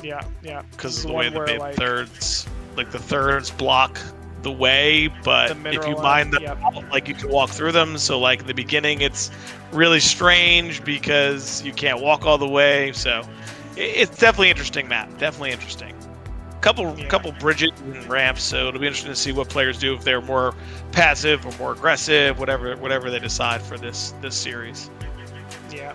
Yeah. Because of the way the thirds, like the thirds block the way, but if you mine them out, like you can walk through them. So like in the beginning, it's really strange because you can't walk all the way. So it's definitely interesting map. Definitely interesting. Couple bridges and ramps. So it'll be interesting to see what players do if they're more passive or more aggressive, whatever they decide for this series. Yeah.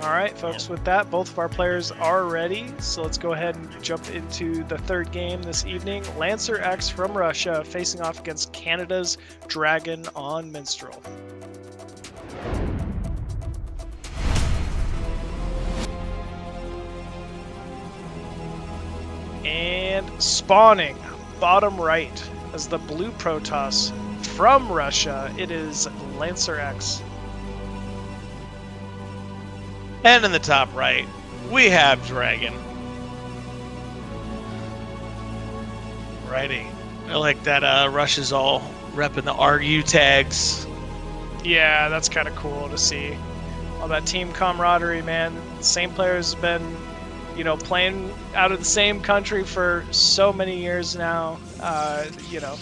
All right, folks, with that, both of our players are ready, so let's go ahead and jump into the third game this evening. LancerX from Russia facing off against Canada's Dragon on Minstrel. And spawning bottom right as the blue Protoss from Russia, it is LancerX. And in the top right, we have Dragon. Righty. I like that Russia's all repping the RU tags. Yeah, that's kind of cool to see. All that team camaraderie, man. The same players have been, you know, playing out of the same country for so many years now. You know,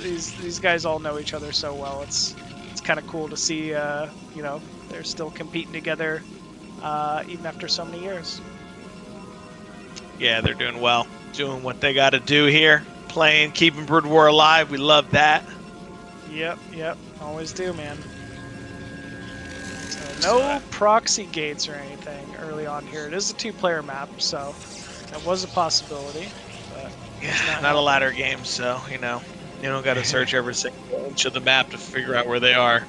these guys all know each other so well. It's kind of cool to see, you know, they're still competing together. Even after so many years. Yeah, they're doing well. Doing what they got to do here. Playing, keeping Brood War alive. We love that. Yep. Always do, man. So no proxy gates or anything early on here. It is a two-player map, so that was a possibility. But yeah, not a ladder game, so, you know, you don't got to search every single inch of the map to figure out where they are.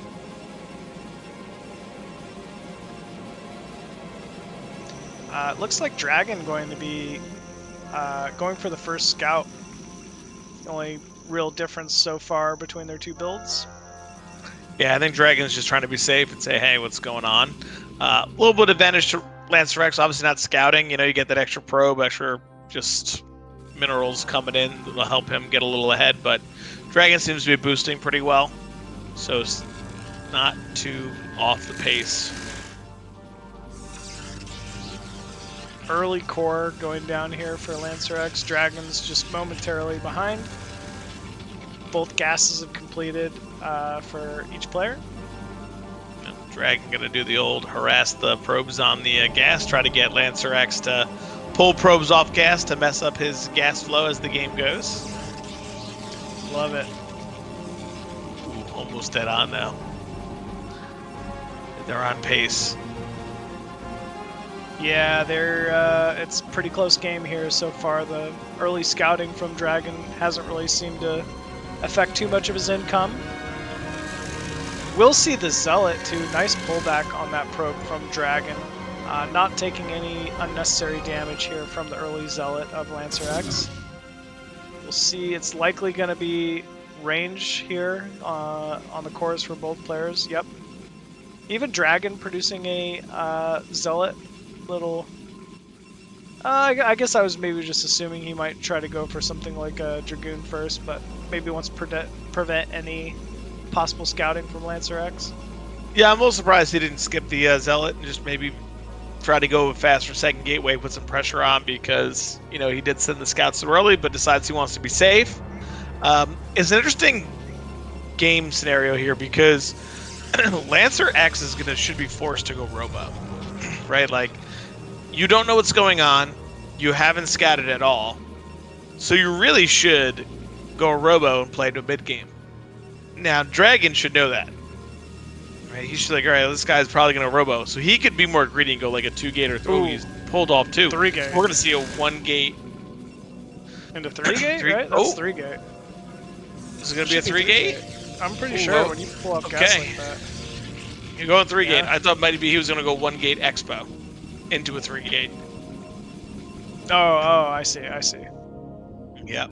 It looks like Dragon going to be going for the first scout. The only real difference so far between their two builds. Yeah, I think Dragon's just trying to be safe and say, hey, what's going on? A little bit of advantage to LancerX, obviously not scouting. You know, you get that extra probe, extra just minerals coming in that'll help him get a little ahead. But Dragon seems to be boosting pretty well, so it's not too off the pace. Early core going down here for LancerX. Dragon's just momentarily behind. Both gases have completed for each player. Dragon gonna do the old harass the probes on the gas, try to get LancerX to pull probes off gas to mess up his gas flow as the game goes. Love it. Ooh, almost dead on though. They're on pace. Yeah, it's a pretty close game here so far. The early scouting from Dragon hasn't really seemed to affect too much of his income. We'll see the Zealot too. Nice pullback on that probe from Dragon. Not taking any unnecessary damage here from the early Zealot of LancerX. We'll see. It's likely going to be range here on the cores for both players. Yep. Even Dragon producing a Zealot. Little I guess I was maybe just assuming he might try to go for something like a Dragoon first, but maybe wants to prevent any possible scouting from LancerX. Yeah, I'm a little surprised he didn't skip the Zealot and just maybe try to go fast for second gateway, put some pressure on, because, you know, he did send the scouts so early, but decides he wants to be safe. It's an interesting game scenario here because LancerX should be forced to go robo, right? Like, you don't know what's going on, you haven't scouted at all, so you really should go robo and play to a mid game. Now, Dragon should know that, right? He should be like, all right, this guy's probably going to robo, so he could be more greedy and go like a 2-gate or 3. He's pulled off 2. 3-gate. We're going to see a 1-gate into 3-gate, right? That's 3-gate. Is it going to be a 3-gate? I'm pretty sure when you pull up gas like that. You're going 3-gate. I thought maybe he was going to go 1-gate Expo into a 3-gate. Oh, I see. Yep.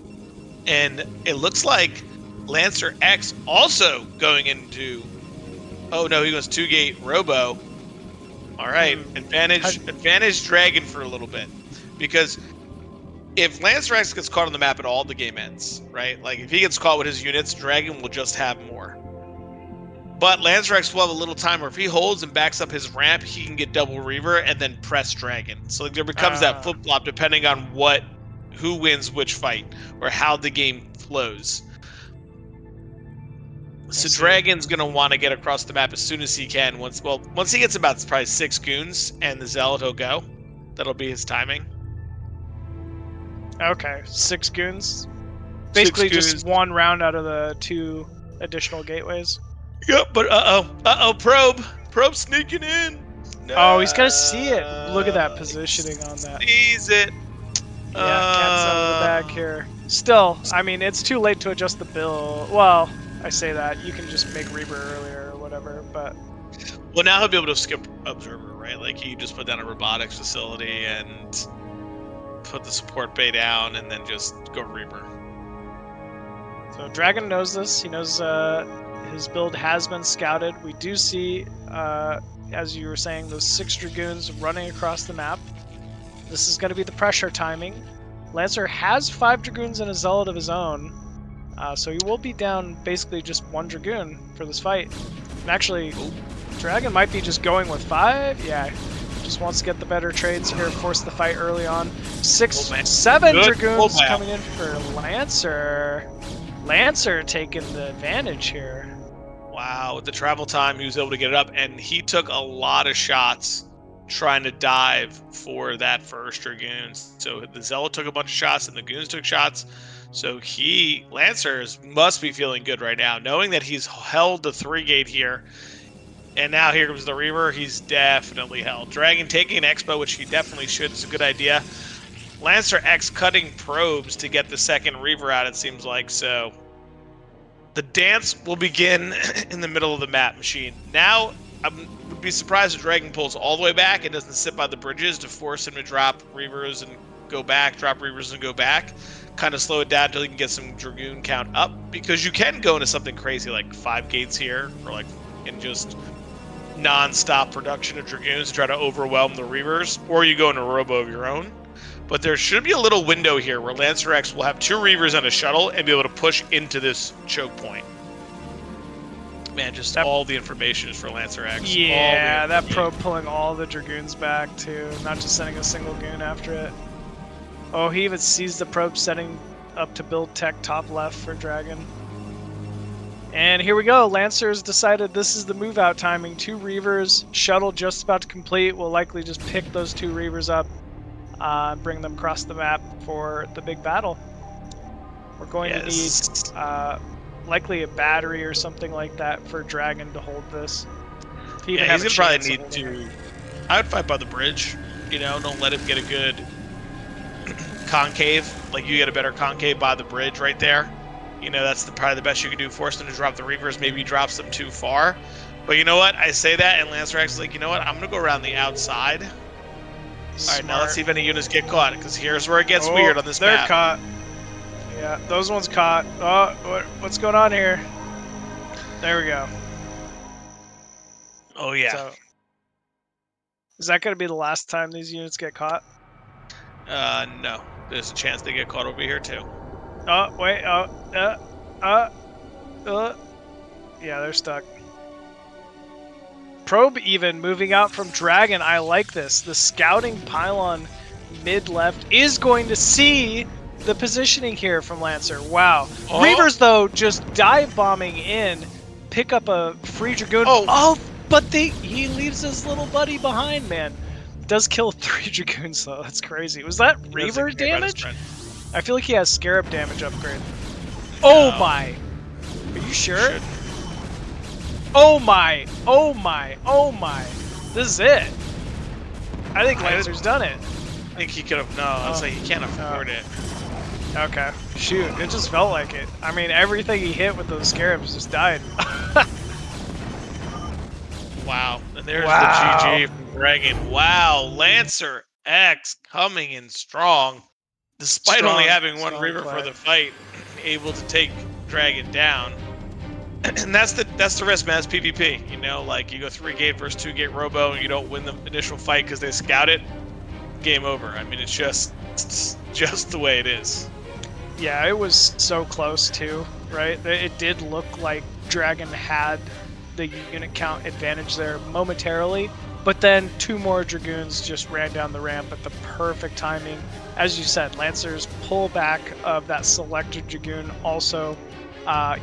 And it looks like LancerX also going into... Oh, no, he goes 2-gate Robo. All right, advantage Dragon for a little bit. Because if LancerX gets caught on the map at all, the game ends, right? Like, if he gets caught with his units, Dragon will just have more. But LancerX will have a little time where if he holds and backs up his ramp, he can get double Reaver and then press Dragon. So there becomes that flip-flop depending on who wins which fight or how the game flows. So Dragon's going to want to get across the map as soon as he can. Once he gets about probably 6 goons and the Zealot will go. That'll be his timing. Okay, 6 goons. Basically just 1 round out of the 2 additional gateways. Yep, but Probe sneaking in. No. Oh, he's gonna see it. Look at that positioning on that. Sees it. Yeah, cat's out of the bag here. Still, I mean, it's too late to adjust the build. Well, I say that. You can just make Reaver earlier or whatever, but... Well, now he'll be able to skip Observer, right? Like, he just put down a robotics facility and put the support bay down and then just go Reaper. So Dragon knows this. He knows his build has been scouted. We do see, as you were saying, those 6 Dragoons running across the map. This is going to be the pressure timing. Lancer has 5 Dragoons and a Zealot of his own, so he will be down basically just 1 Dragoon for this fight. And actually, Dragon might be just going with 5. Yeah, just wants to get the better trades here, force the fight early on. 7 Dragoons coming in for Lancer. Lancer taking the advantage here. Wow, with the travel time, he was able to get it up, and he took a lot of shots trying to dive for that first Dragoon. So the Zealot took a bunch of shots, and the Goons took shots. So Lancer must be feeling good right now, knowing that he's held the 3-gate here. And now here comes the Reaver. He's definitely held. Dragon taking an Expo, which he definitely should. It's a good idea. LancerX cutting probes to get the second Reaver out, it seems like. So the dance will begin in the middle of the map machine. Now, I would be surprised if Dragon pulls all the way back and doesn't sit by the bridges to force him to drop Reavers and go back, drop Reavers and go back. Kind of slow it down until you can get some Dragoon count up. Because you can go into something crazy like 5 gates here, or like in just non-stop production of Dragoons to try to overwhelm the Reavers, or you go into a Robo of your own. But there should be a little window here where LancerX will have 2 Reavers and a shuttle and be able to push into this choke point. Man, just all the information is for LancerX. Yeah, that probe pulling all the Dragoons back too, not just sending a single goon after it. Oh, he even sees the probe setting up to build tech top left for Dragon. And here we go. Lancer's decided this is the move out timing. 2 Reavers, shuttle just about to complete. We'll likely just pick those 2 Reavers up. Bring them across the map for the big battle. We're going to need likely a battery or something like that for Dragon to hold this. He's going to probably need to... I would fight by the bridge. You know, don't let him get a good concave. Like, you get a better concave by the bridge right there. You know, that's probably the best you can do. Force him to drop the Reavers. Maybe he drops them too far. But you know what? I say that, and LancerX is like, you know what? I'm going to go around the outside. All right, now let's see if any units get caught, because here's where it gets weird on this map. They're caught. Yeah, those ones caught. Oh, what's going on here? There we go. Oh, yeah. So, is that going to be the last time these units get caught? No. There's a chance they get caught over here, too. Oh, wait. Yeah, they're stuck. Probe even moving out from Dragon. I like this. The scouting pylon mid-left is going to see the positioning here from Lancer. Wow. Oh. Reavers, though, just dive bombing in, pick up a free Dragoon. But he leaves his little buddy behind, man. Does kill 3 Dragoons, though. That's crazy. Was that Reaver damage? I feel like he has Scarab damage upgrade. Oh my! Are you sure? Oh my! Oh my! Oh my! This is it. I think Lancer's done it. I think he could have. No, I was like, he can't afford it. Okay. Shoot, it just felt like it. I mean, everything he hit with those Scarabs just died. Wow. And there's Wow. the GG from Dragon. Wow. LancerX coming in strong. Despite only having one Reaver for the fight, able to take Dragon down. And that's the risk, man. That's PvP. You know, like you go 3-gate versus 2-gate robo and you don't win the initial fight because they scout it, game over. I mean, it's just the way it is. Yeah, it was so close too, right? It did look like Dragon had the unit count advantage there momentarily, but then 2 more Dragoons just ran down the ramp at the perfect timing. As you said, Lancer's pullback of that selected Dragoon also,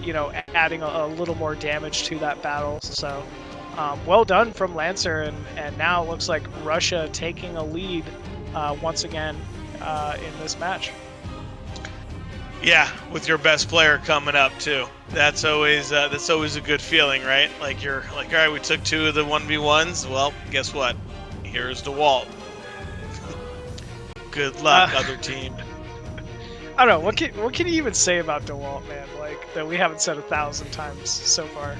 you know, adding a little more damage to that battle. So, well done from Lancer, and now it looks like Russia taking a lead once again in this match. Yeah, with your best player coming up too. That's always a good feeling, right? Like you're like, all right, we took 2 of the 1v1s. Well, guess what? Here's DeWalt. Good luck, other team. I don't know. What can you even say about DeWalt, man? Like that we haven't said 1,000 times so far.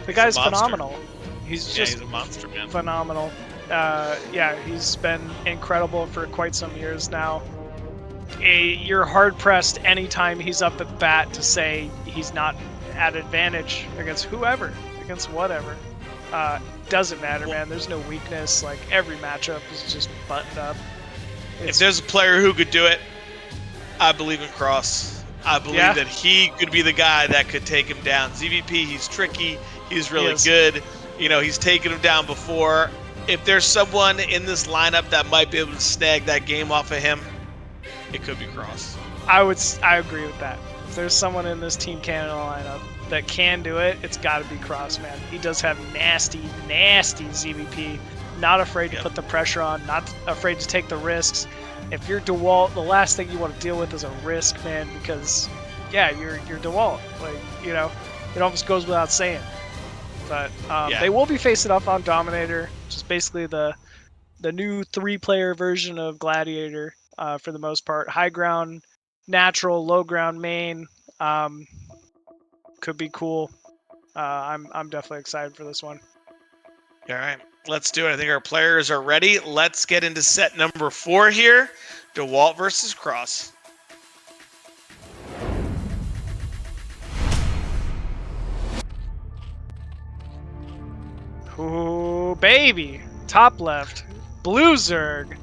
The guy's phenomenal. He's just he's a monster, man. Phenomenal. Yeah, he's been incredible for quite some years now. You're hard pressed anytime he's up at bat to say he's not at advantage against whoever, against whatever. Doesn't matter, man. There's no weakness. Like every matchup is just buttoned up. If there's a player who could do it, I believe in Cross. I believe that he could be the guy that could take him down. ZVP, he's tricky. He's really good. You know, he's taken him down before. If there's someone in this lineup that might be able to snag that game off of him, it could be Cross. I agree with that. If there's someone in this Team Canada lineup that can do it, it's got to be Cross, man. He does have nasty ZVP. Not afraid to put the pressure on. Not afraid to take the risks. If you're DeWalt, the last thing you want to deal with is a risk, man, because yeah, you're DeWalt. Like, you know, it almost goes without saying. But they will be facing up on Dominator, which is basically the new 3-player version of Gladiator. For the most part, high ground, natural, low ground main, could be cool. I'm definitely excited for this one. All right, let's do it. I think our players are ready. Let's get into set number 4 here. DeWalt versus Cross. Ooh, baby. Top left, Blue Zerg,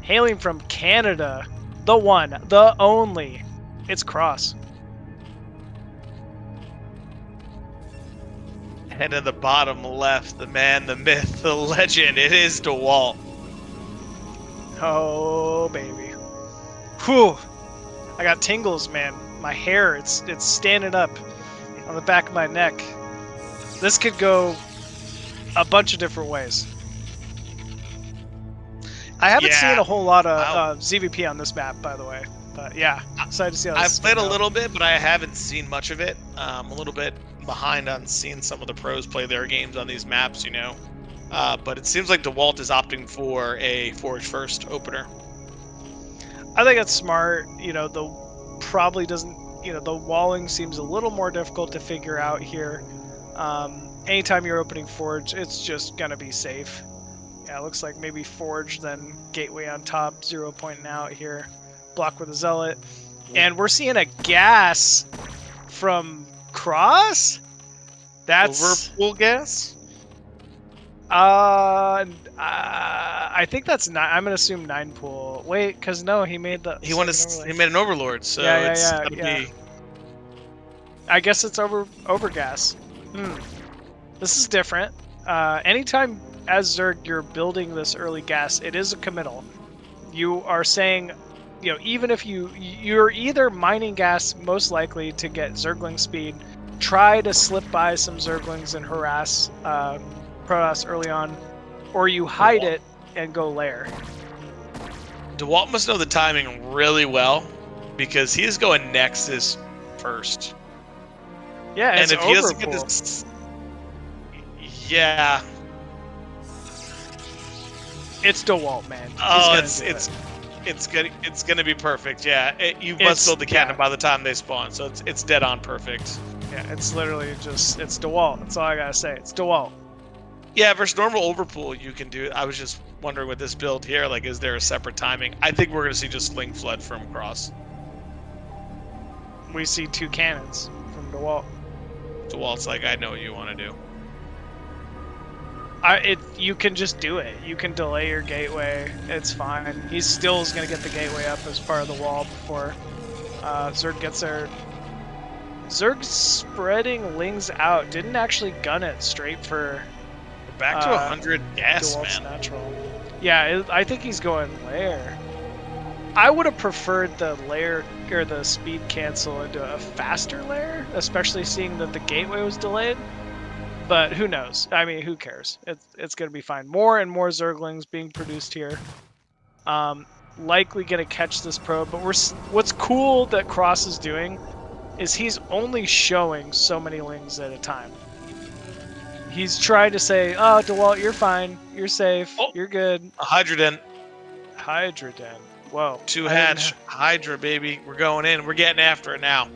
hailing from Canada. The one, the only. It's Cross. And in the bottom left, the man, the myth, the legend. It is DeWalt. Oh, baby. Whew. I got tingles, man. My hair, it's standing up on the back of my neck. This could go a bunch of different ways. I haven't seen a whole lot of ZVP on this map, by the way. But yeah, excited to see how this I've played a little bit, but I haven't seen much of it. I'm a little bit behind on seeing some of the pros play their games on these maps, you know. But it seems like DeWalt is opting for a Forge First opener. I think that's smart. You know, the walling seems a little more difficult to figure out here. Anytime you're opening Forge, it's just gonna be safe. Yeah, it looks like maybe Forge, then Gateway on top, 0 pointing out here. Block with a Zealot. And we're seeing a gas from Cross? That's... Overpool gas? I think that's 9. I'm going to assume 9 pool. Wait, because no, he made the... He made an Overlord, so it's gotta be... I guess it's over gas. This is different. Anytime as Zerg you're building this early gas, it is a committal. You are saying, you know, even if you're either mining gas most likely to get Zergling speed, try to slip by some Zerglings and harass Protoss early on, or you hide it and go lair. DeWalt must know the timing really well because he is going Nexus first. Yeah, and if he doesn't get this, it's DeWalt, man. Oh, it's gonna be perfect. Yeah, you must build the cannon by the time they spawn, so it's dead on perfect. Yeah, it's literally just it's DeWalt. That's all I gotta say. It's DeWalt. Yeah, versus normal overpool, you can do it. I was just wondering with this build here, like, is there a separate timing? I think we're going to see just Sling Flood from Cross. We see 2 cannons from DeWalt. DeWalt's like, I know what you want to do. You can just do it. You can delay your gateway. It's fine. He still is going to get the gateway up as part of the wall before Zerg gets there. Zerg's spreading Lings out. Didn't actually gun it straight for... We're back to 100 gas, DeWalt's man. natural. Yeah, I think he's going lair. I would have preferred the lair or the speed cancel into a faster lair, especially seeing that the gateway was delayed. But who knows? I mean, who cares? It's going to be fine. More and more Zerglings being produced here. Likely going to catch this probe. But what's cool that Cross is doing is he's only showing so many Lings at a time. He's trying to say, oh, DeWalt, you're fine. You're safe. Oh, you're good. A Hydra Den. Hydra Den. Whoa. 2 hatch. Hydra, baby. We're going in. We're getting after it now.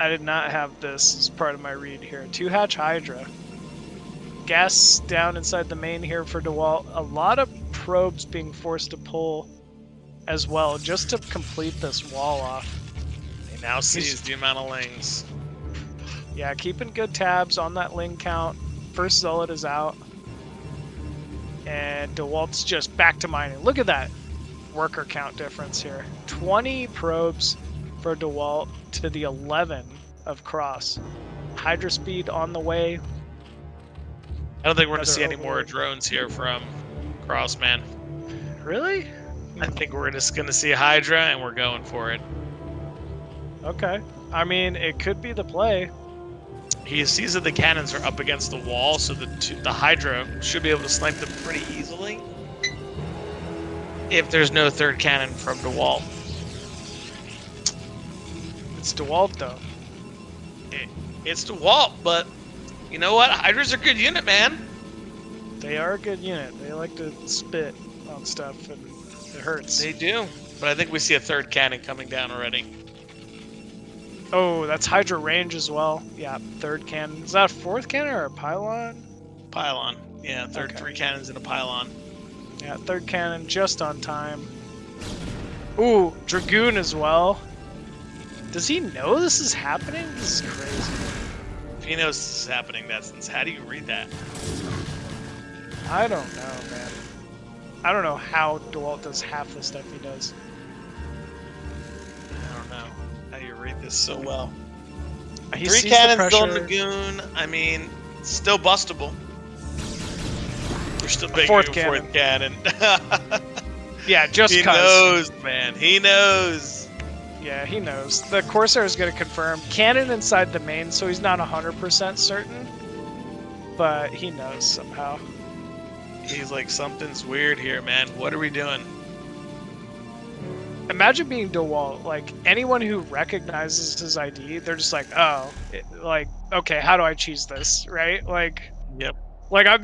I did not have this as part of my read here. 2 hatch Hydra. Gas down inside the main here for DeWalt. A lot of probes being forced to pull as well, just to complete this wall off. He now sees the amount of Lings. Yeah, keeping good tabs on that Ling count. First Zealot is out. And DeWalt's just back to mining. Look at that worker count difference here. 20 probes for DeWalt to the 11 of Cross. Hydra speed on the way. I don't think we're going to see any more drones here from Cross, man. Really? I think we're just going to see Hydra, and we're going for it. Okay. I mean, it could be the play. He sees that the cannons are up against the wall, so the Hydra should be able to snipe them pretty easily. If there's no third cannon from DeWalt. It's DeWalt, though. It's DeWalt, but you know what? Hydra's a good unit, man. They are a good unit. They like to spit on stuff, and it hurts. They do. But I think we see a third cannon coming down already. Oh, that's Hydra range as well. Yeah, third cannon. Is that a 4th cannon or a pylon? Pylon. Yeah, third, okay. 3 cannons in a pylon. Yeah, 3rd cannon just on time. Ooh, Dragoon as well. Does he know this is happening? This is crazy. If he knows this is happening, that's how do you read that? I don't know, man. I don't know how DeWalt does half the stuff he does. I don't know how you read this so well. He 3 sees cannons the still in pressure. Lagoon. I mean, still bustable. We're still big 4th cannon. Yeah, just he cause. knows, man. He knows. Yeah, he knows. The Corsair is going to confirm. Cannon inside the main, so he's not 100% certain. But he knows somehow. He's like, something's weird here, man. What are we doing? Imagine being DeWalt. Like, anyone who recognizes his ID, they're just like, oh, okay, how do I cheese this, right? Like, yep. Like, I'm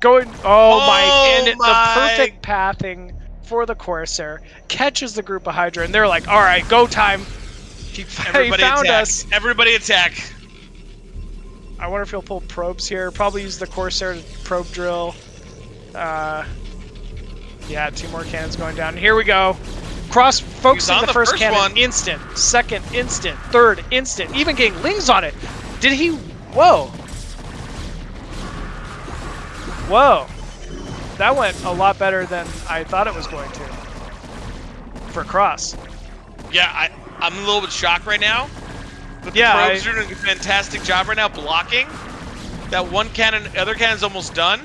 going, and my. The perfect pathing for the Corsair catches the group of Hydra, and they're like, all right, go time. He found attack. us. Everybody attack. I wonder if he'll pull probes here. Probably use the Corsair to probe drill. Yeah, 2 more cannons going down. Here we go. Cross focusing the first cannon. One. Instant. Second, instant. Third, instant. Even getting Lings on it. Did he? Whoa. Whoa. That went a lot better than I thought it was going to. For Cross. Yeah, I'm a little bit shocked right now. But the probes are doing a fantastic job right now blocking. That one cannon, other cannon's almost done.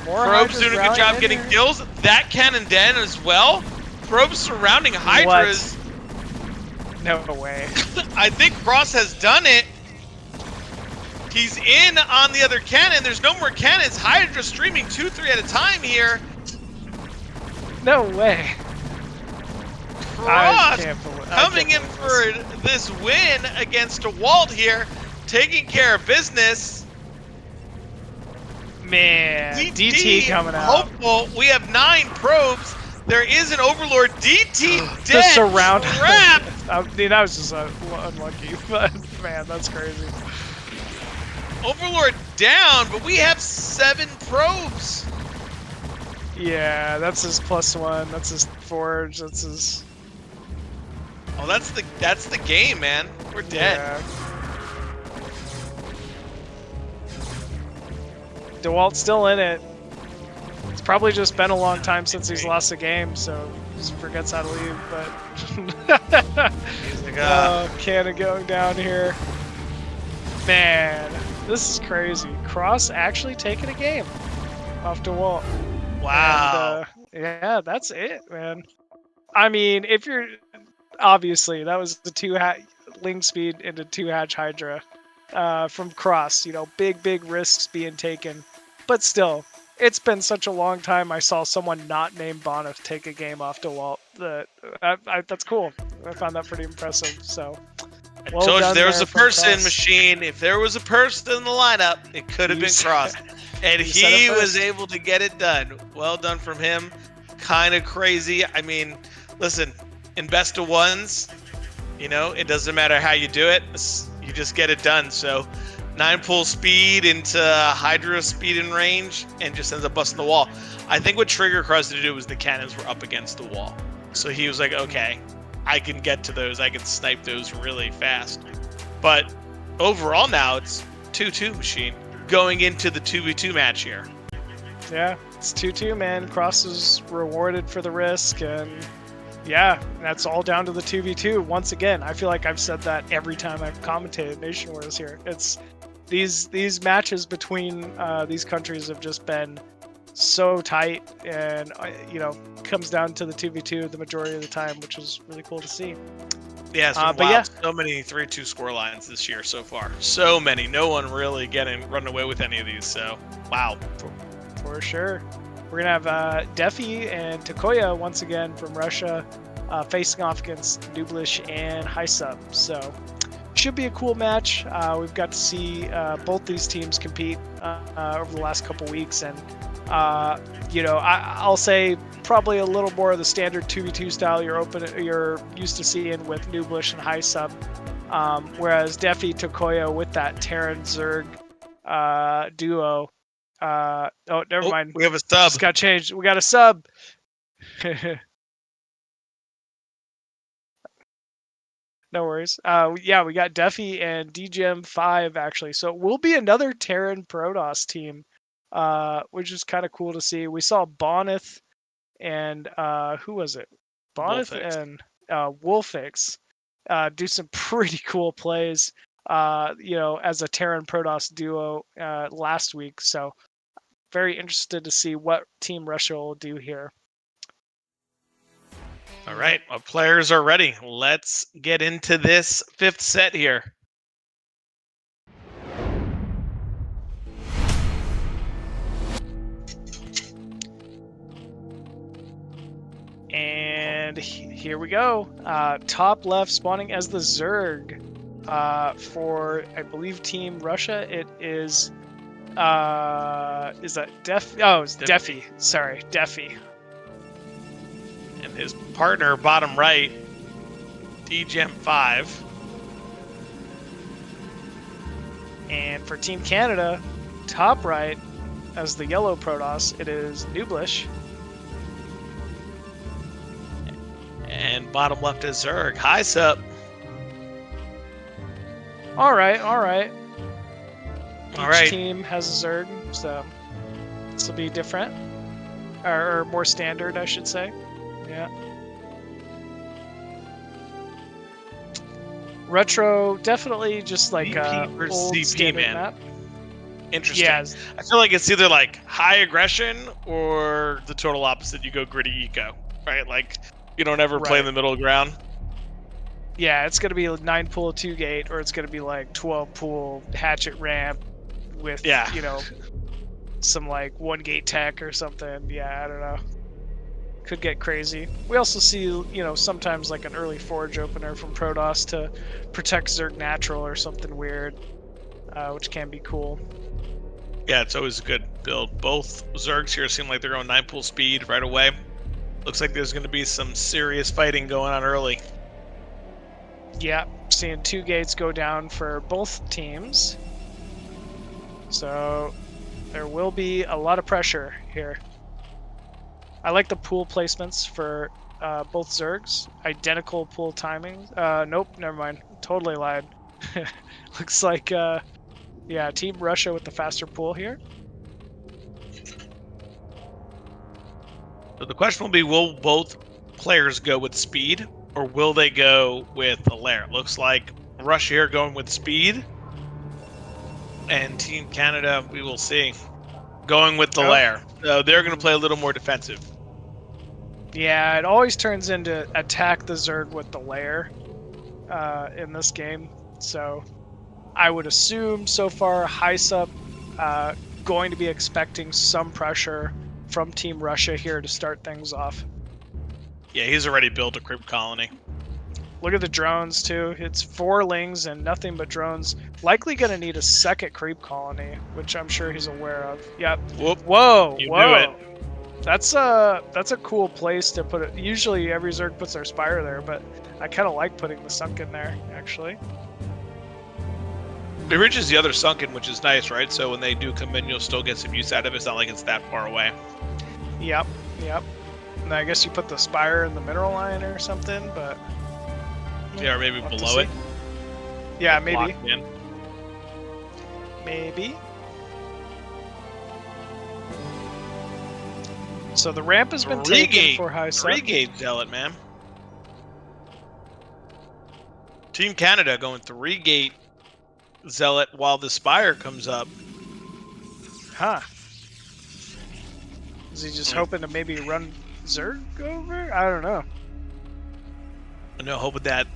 Probes doing a good job getting kills. That cannon den as well. Probes surrounding Hydras. What? No way. I think Cross has done it. He's in on the other cannon. There's no more cannons. Hydra streaming 2-3 at a time here. No way. Cross coming in for this win against DeWalt here, taking care of business. Man, DT coming out. Hopeful. We have 9 probes. There is an Overlord. DT dead. The surround. Crap. I mean, that was just unlucky, but man, that's crazy. Overlord down, but we have 7 probes. Yeah, that's his +1. That's his forge. That's his. Oh, that's the game, man. We're dead. Yeah. DeWalt's still in it. It's probably just been a long time since he's lost a game, so he just forgets how to leave. But He's like, Cannon going down here. Man, this is crazy. Cross actually taking a game off DeWalt. wow. And, yeah, that's it, man. I mean, if you're obviously that was the 2 Ling speed into 2 Hatch Hydra from Cross. You know, big risks being taken, but still, it's been such a long time. I saw someone not named Bonif take a game off DeWalt. That's cool. I found that pretty impressive. So. I told you there was a person, Cross. Machine. If there was a person in the lineup, it could have been Cross. And he was able to get it done. Well done from him. Kind of crazy. I mean, listen, in best of ones, you know, it doesn't matter how you do it. You just get it done. So 9 pull speed into Hydra speed and range and just ends up busting the wall. I think what Trigger caused to do was the cannons were up against the wall. So he was like, okay, I can get to those. I can snipe those really fast. But overall now it's 2-2 Machine going into the 2v2 match here. Yeah, it's 2-2, man. Cross is rewarded for the risk, and yeah, that's all down to the 2v2. Once again, I feel like I've said that every time I've commentated Nation Wars here. It's these matches between these countries have just been so tight, and you know, comes down to the 2v2 the majority of the time, which is really cool to see. Yeah, but yeah, so many 3-2 score lines this year so far. So many. No one really running away with any of these. So wow, for sure. We're gonna have Defi and Takoya once again from Russia facing off against Nublish and Hysub. So should be a cool match. We've got to see both these teams compete over the last couple weeks, and you know, I'll say probably a little more of the standard 2v2 style you're used to seeing with Nublish and Hysub, whereas Defi Takoya with that Terran Zerg duo. Oh, never mind. We have a sub. Just got changed. We got a sub. No worries. Yeah, we got Defi and DGM5 actually. So it will be another Terran Protoss team, which is kind of cool to see. We saw Bonith and who was it? Bonith Wolfix. and Wolfix do some pretty cool plays. You know, as a Terran Protoss duo last week. So very interested to see what Team Russia will do here. All right, our players are ready. Let's get into this 5th set here. And here we go. Top left spawning as the Zerg. For, I believe, Team Russia, it is that Defi? Oh, it's Defi. Sorry, Defi. And his partner, bottom right, DGM5. And for Team Canada, top right, as the yellow Protoss, it is Nublish. And bottom left is Zerg. Hi, sup. All right. Each team has a Zerg, so this will be different, or more standard, I should say. Yeah. Retro, definitely just like VP versus old CP, standard man. map. Interesting. Yeah. I feel like it's either like high aggression or the total opposite. You go gritty eco, right? Like you don't ever play in the middle ground. Yeah, it's gonna be 9 pool 2 gate, or it's gonna be like 12 pool hatchet ramp with you know, some like 1 gate tech or something. Yeah, I don't know. Could get crazy. We also see, you know, sometimes like an early forge opener from Protoss to protect Zerg natural or something weird, which can be cool. Yeah, it's always a good build. Both Zergs here seem like they're going 9 pool speed right away. Looks like there's going to be some serious fighting going on early. Yeah, seeing 2 gates go down for both teams. So there will be a lot of pressure here. I like the pool placements for both Zergs. Identical pool timings. Nope, never mind. Totally lied. Looks like, yeah, Team Russia with the faster pool here. So the question will be, will both players go with speed, or will they go with a lair? It looks like Russia here going with speed, and Team Canada, we will see, going with the lair. So they're going to play a little more defensive. Yeah, it always turns into attack the Zerg with the lair in this game. So I would assume so far Hysup going to be expecting some pressure from Team Russia here to start things off. Yeah, he's already built a creep colony. Look at the drones too. It's 4 lings and nothing but drones. Likely going to need a second creep colony, which I'm sure he's aware of. Yep. Whoop. Whoa. You whoa. knew it. That's a cool place to put it. Usually every Zerg puts their Spire there, but I kind of like putting the Sunken there, actually. It reaches the other Sunken, which is nice, right? So when they do come in, you'll still get some use out of it. It's not like it's that far away. Yep, yep. And I guess you put the Spire in the mineral line or something, but... Yeah, or maybe below it. Yeah, maybe. Maybe. So the ramp has been taken for high sub. 3-gate Zealot, man. Team Canada going 3-gate Zealot while the Spire comes up. Huh. Is he just hoping to maybe run Zerg over? I don't know. No, hoping that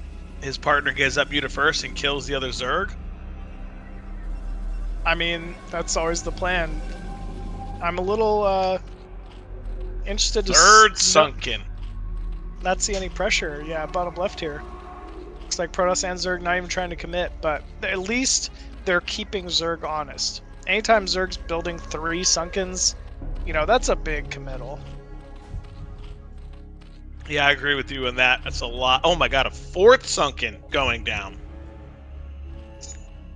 his partner gets up Muta first and kills the other Zerg. I mean, that's always the plan. I'm a little interested to Third Sunken. not see any pressure. Yeah, bottom left here. Looks like Protoss and Zerg not even trying to commit, but at least they're keeping Zerg honest. Anytime Zerg's building 3 Sunkens, you know, that's a big committal. Yeah, I agree with you on that. That's a lot. Oh my god, a 4th Sunken going down.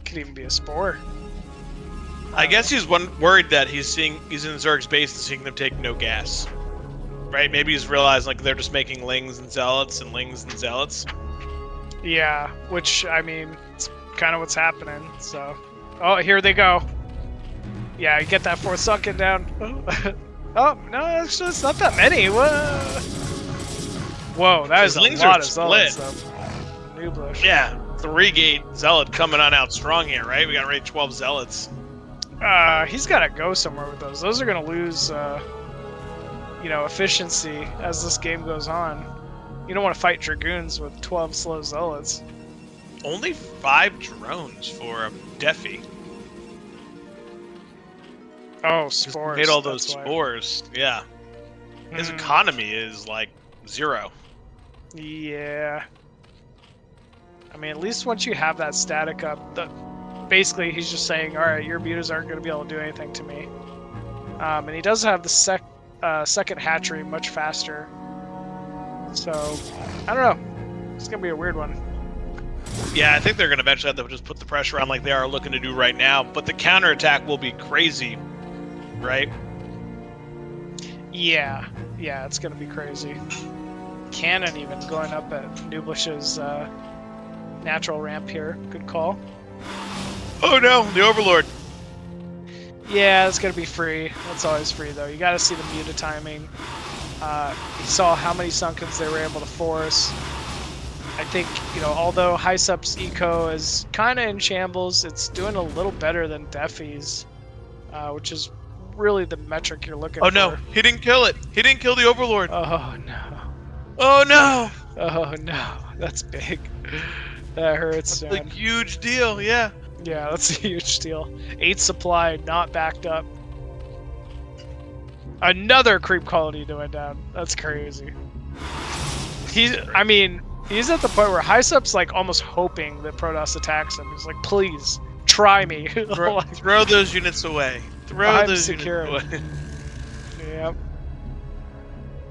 Could even be a Spore. I guess he's worried that he's in Zerg's base and seeing them take no gas. Right? Maybe he's realized like they're just making Lings and Zealots and Lings and Zealots. Yeah, which, I mean, it's kind of what's happening, so... Oh, here they go. Yeah, you get that 4th Sunken down. Oh, no, actually, it's not that many. Whoa, that is a lot of Zealots, though. Nooblish. Yeah, 3-gate Zealot coming on out strong here, right? We got already 12 Zealots. He's got to go somewhere with those. Those are going to lose, you know, efficiency as this game goes on. You don't want to fight Dragoons with 12 slow Zealots. Only 5 drones for a Defi. Oh, spores. Made all those spores. Yeah. His economy is like 0. Yeah. I mean, at least once you have that static up, basically he's just saying, all right, your mutas aren't going to be able to do anything to me. And he does have the second hatchery much faster. So, I don't know. It's going to be a weird one. Yeah, I think they're going to eventually have to just put the pressure on like they are looking to do right now. But the counterattack will be crazy, right? Yeah. Yeah, it's going to be crazy. Cannon even going up at Nooblish's natural ramp here. Good call. Oh no, the Overlord. Yeah, it's going to be free. That's always free, though. You got to see the muta timing. You saw how many Sunkens they were able to force. I think, you know, although Hysup's eco is kind of in shambles, it's doing a little better than Defi's, which is really the metric you're looking for. Oh no, he didn't kill it. He didn't kill the Overlord. Oh no. Oh no. Oh no, that's big. That hurts, That's man. a huge deal, yeah. Yeah, that's a huge deal. 8 supply, not backed up. Another creep colony going down. That's crazy. I mean, he's at the point where Hysup's like almost hoping that Protoss attacks him. He's like, please, try me. Throw those units away. Throw those units away. Yep.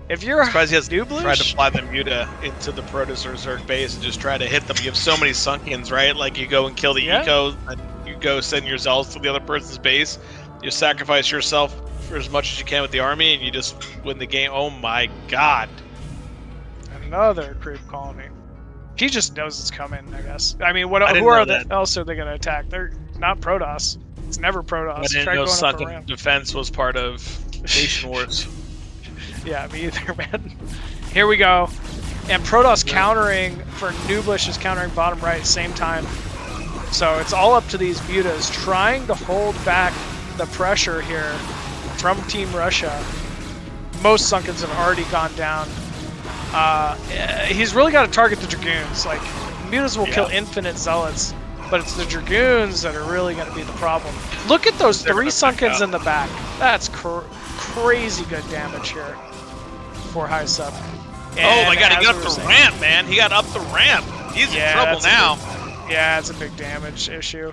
If you're surprised he has Nooblish, tried to fly the Muta into the Protoss or Zerg base and just try to hit them. You have so many Sunkens, right? Like you go and kill the Eco, and you go send your zealots to the other person's base. You sacrifice yourself for as much as you can with the army, and you just win the game. Oh my god. Another creep colony. He just knows it's coming, I guess. I mean, I didn't who know else are they going to attack? They're not Protoss. It's never Protoss. I didn't Try know going up the Sunken ramp. Defense was part of Nation Wars. Yeah, me either, man. Here we go. And Protoss countering for Nooblish is countering bottom right same time. So it's all up to these mutas trying to hold back the pressure here from Team Russia. Most Sunkens have already gone down. He's really got to target the Dragoons. Like, mutas will kill infinite zealots, but it's the Dragoons that are really going to be the problem. Look at those 3 Sunkens in the back. That's crazy good damage here for high sub. Oh my god, he got up the ramp, man. He got up the ramp. He's in trouble now. Yeah, it's a big damage issue.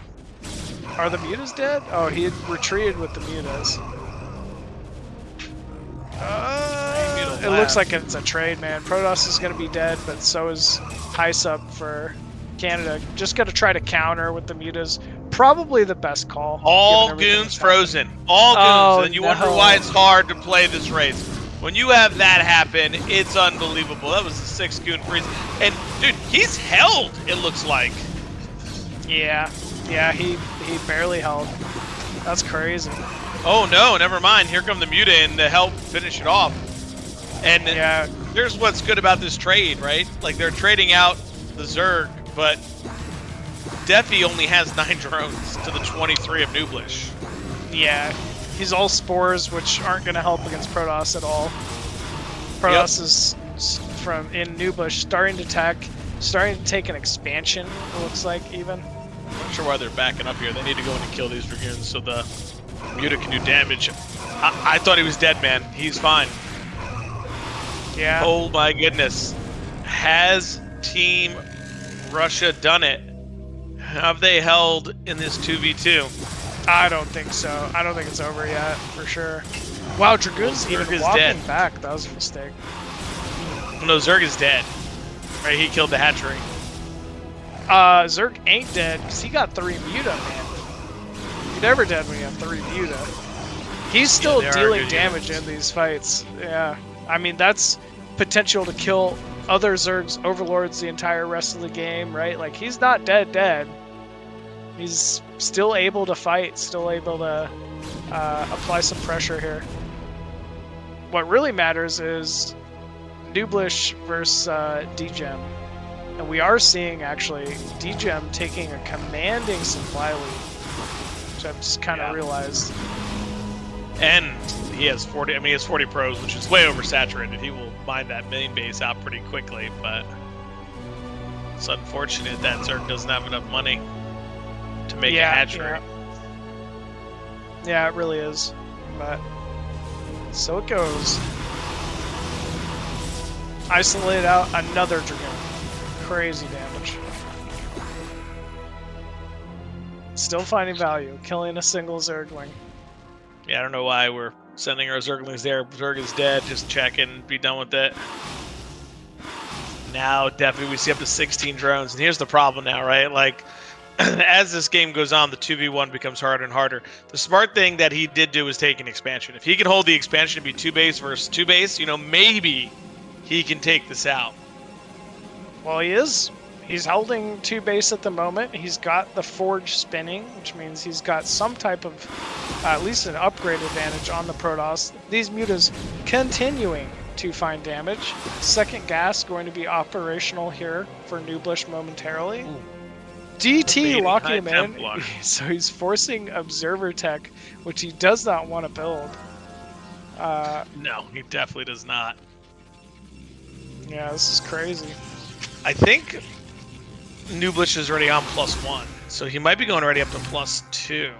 Are the mutas dead? Oh, he had retreated with the mutas. It looks like it's a trade, man. Protoss is going to be dead, but so is high sub for Canada. Just got to try to counter with the mutas. Probably the best call. All goons frozen. All goons. And you wonder why it's hard to play this race. When you have that happen, it's unbelievable. That was a 6 goon freeze. And, dude, he's held, it looks like. Yeah. Yeah, he barely held. That's crazy. Oh, no, never mind. Here come the Muta in to help finish it off. And here's what's good about this trade, right? Like, they're trading out the Zerg, but Defi only has 9 drones to the 23 of Nooblish. Yeah. He's all spores, which aren't going to help against Protoss at all. Protoss is in Nooblish starting to take an expansion, it looks like, even. I'm not sure why they're backing up here. They need to go in and kill these Dragoons so the Muta can do damage. I thought he was dead, man. He's fine. Yeah. Oh my goodness. Has Team Russia done it? Have they held in this 2v2? I don't think so. I don't think it's over yet, for sure. Wow, Dragoon's even walking back. That was a mistake. No, Zerg is dead. Right, he killed the hatchery. Zerg ain't dead, because he got 3 Muta, man. You're never dead when you have 3 Muta. He's still dealing damage in these fights. Yeah. I mean, that's potential to kill other Zerg's overlords the entire rest of the game, right? Like, he's not dead. He's still able to fight, still able to apply some pressure here. What really matters is Nooblish versus DGEM. And we are seeing, actually, DGEM taking a commanding supply lead, which I've just kind of realized. And he has 40, he has 40 pros, which is way oversaturated. He will mine that main base out pretty quickly, but it's unfortunate that Zerg doesn't have enough money to make a hatchery. Yeah, it really is. But so it goes. Isolate out another Dragoon. Crazy damage. Still finding value, killing a single Zergling. Yeah, I don't know why we're sending our Zerglings there. Zerg is dead. Just check and be done with it. Now, definitely, we see up to 16 drones. And here's the problem now, right? Like, as this game goes on, the 2v1 becomes harder and harder. The smart thing that he did do was take an expansion. If he can hold the expansion to be 2 base versus 2 base, you know, maybe he can take this out. Well, he is. He's holding 2 base at the moment. He's got the forge spinning, which means he's got some type of, at least an upgrade advantage on the Protoss. These mutas continuing to find damage. Second gas going to be operational here for Nooblish momentarily. Ooh. DT locking him in, so he's forcing Observer Tech, which he does not want to build. No, he definitely does not. Yeah, this is crazy. I think Nooblish is already on +1, so he might be going already up to +2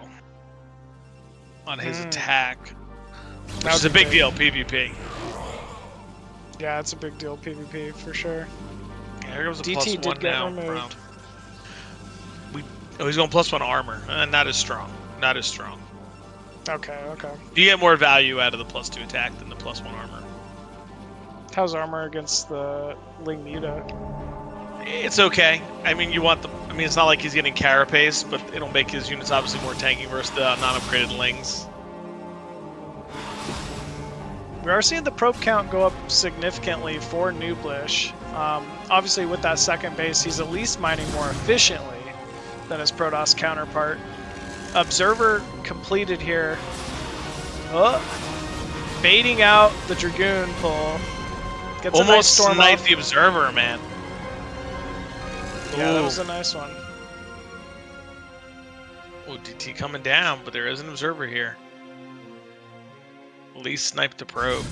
on his attack, which is a big deal, PvP. Yeah, it's a big deal, PvP, for sure. Yeah, here comes a DT +1 did get now. removed. Oh, he's going +1 armor. Not as strong. Not as strong. Okay. You get more value out of the +2 attack than the +1 armor. How's armor against the Ling Muta? It's okay. I mean, you want the. I mean, it's not like he's getting carapace, but it'll make his units obviously more tanky versus the non-upgraded Lings. We are seeing the probe count go up significantly for Nooblish. Obviously, with that second base, he's at least mining more efficiently than his Protoss counterpart. Observer completed here. Oh, baiting out the Dragoon pull. Gets Almost a nice storm sniped off. the Observer, man. Yeah, that was a nice one. Oh, DT coming down, but there is an Observer here. At least sniped the probe.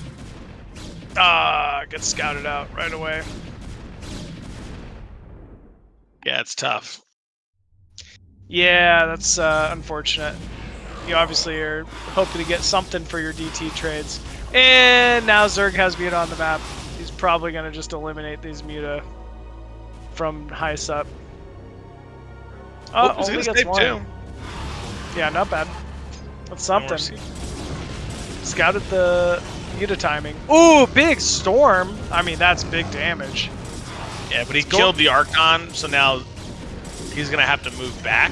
Gets scouted out right away. Yeah, it's tough. Yeah, that's unfortunate. You obviously are hoping to get something for your DT trades. And now Zerg has Muta on the map. He's probably going to just eliminate these Muta from high sup. Oh, only gets one. Too. Yeah, not bad. That's something. Scouted the Muta timing. Ooh, big storm. I mean, that's big damage. Yeah, but he killed the Archon, so now he's going to have to move back.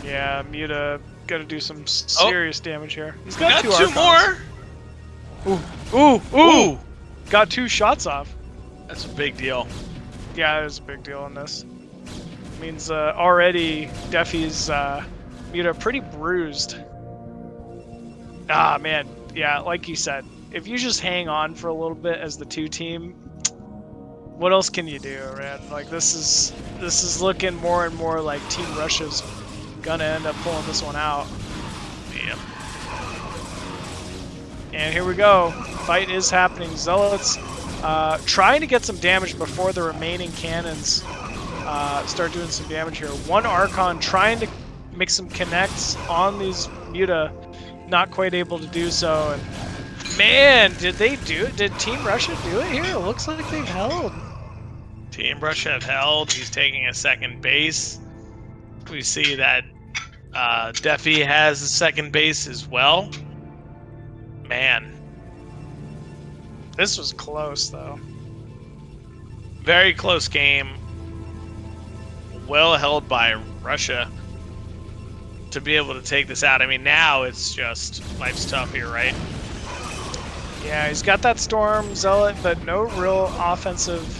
Yeah, Muta got to do some serious damage here. He's got two more. Ooh. Got 2 shots off. That's a big deal. Yeah, it is a big deal in this. Means already Defi's Muta pretty bruised. Ah, man. Yeah, like you said, if you just hang on for a little bit as the 2 team, what else can you do, man? Like, this is looking more and more like Team Russia's gonna end up pulling this one out. Yep. And here we go. Fight is happening. Zealots trying to get some damage before the remaining cannons start doing some damage here. One Archon trying to make some connects on these Muta, not quite able to do so. And man, did they do it? Did Team Russia do it here? It looks like they've held. Team Russia have held. He's taking a second base. We see that Defi has a second base as well. Man. This was close, though. Very close game. Well held by Russia to be able to take this out. I mean, now it's just life's tough here, right? Yeah, he's got that Storm Zealot, but no real offensive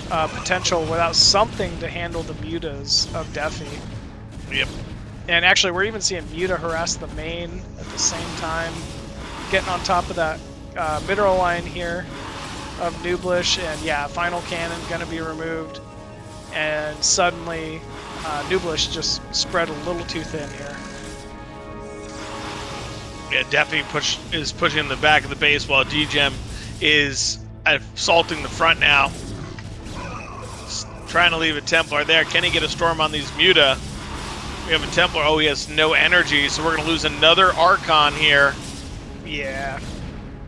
potential without something to handle the Mutas of Defi. Yep. And actually, we're even seeing Muta harass the main at the same time, getting on top of that mineral line here of Nooblish, and yeah, final cannon gonna be removed, and suddenly Nooblish just spread a little too thin here. Yeah, Defi is pushing the back of the base while DGEM is assaulting the front now. Trying to leave a Templar there. Can he get a storm on these Muta? We have a Templar. Oh, he has no energy, so we're going to lose another Archon here. Yeah.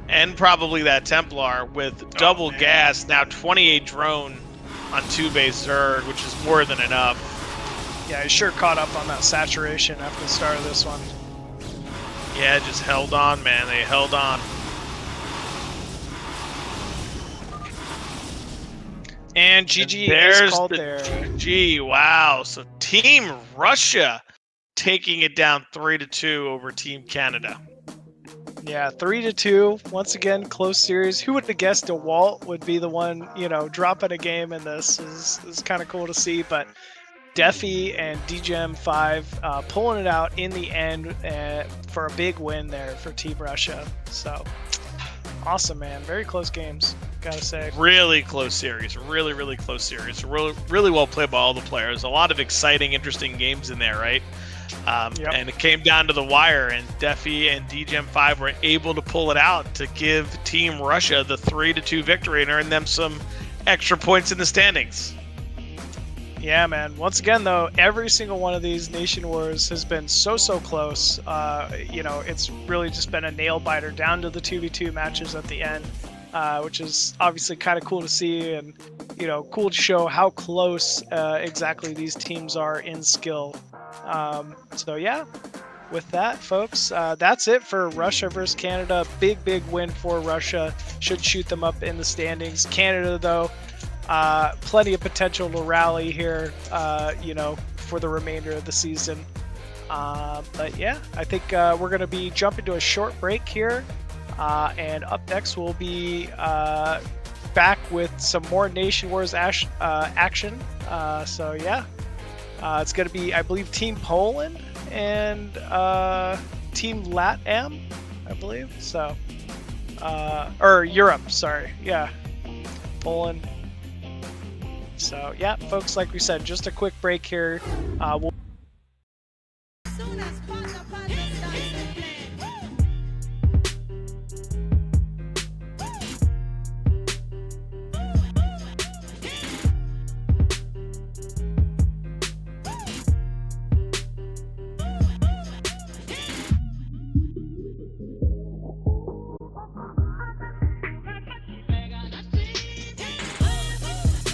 And probably that Templar with double gas. Now 28 drone on 2 base Zerg, which is more than enough. Yeah, he sure caught up on that saturation after the start of this one. Yeah, just held on, man. They held on. And GG is called there. GG, wow. So Team Russia taking it down 3-2 over Team Canada. Yeah, 3-2. Once again, close series. Who would have guessed DeWalt would be the one, dropping a game in this? Is kind of cool to see, but Defi and DGEM 5 pulling it out in the end for a big win there for Team Russia. So awesome, man. Very close games, gotta say. Really close series. Really, really close series. Really well played by all the players. A lot of exciting, interesting games in there, right? Yep. And it came down to the wire, and Defi and DGEM 5 were able to pull it out to give Team Russia the 3-2 victory and earn them some extra points in the standings. Yeah, man. Once again, though, every single one of these Nation Wars has been so close. It's really just been a nail biter down to the 2v2 matches at the end, which is obviously kind of cool to see, and cool to show how close exactly these teams are in skill. So yeah, with that, folks, that's it for Russia versus Canada. Big win for Russia. Should shoot them up in the standings. Canada, though, plenty of potential to rally here, you know, for the remainder of the season. But yeah, I think we're going to be jumping to a short break here. And up next, we'll be back with some more Nation Wars action. So yeah, it's going to be, I believe, Team Poland and Team LatAm, I believe. So, or Europe, sorry. Yeah, Poland. So yeah, folks, like we said, just a quick break here. We'll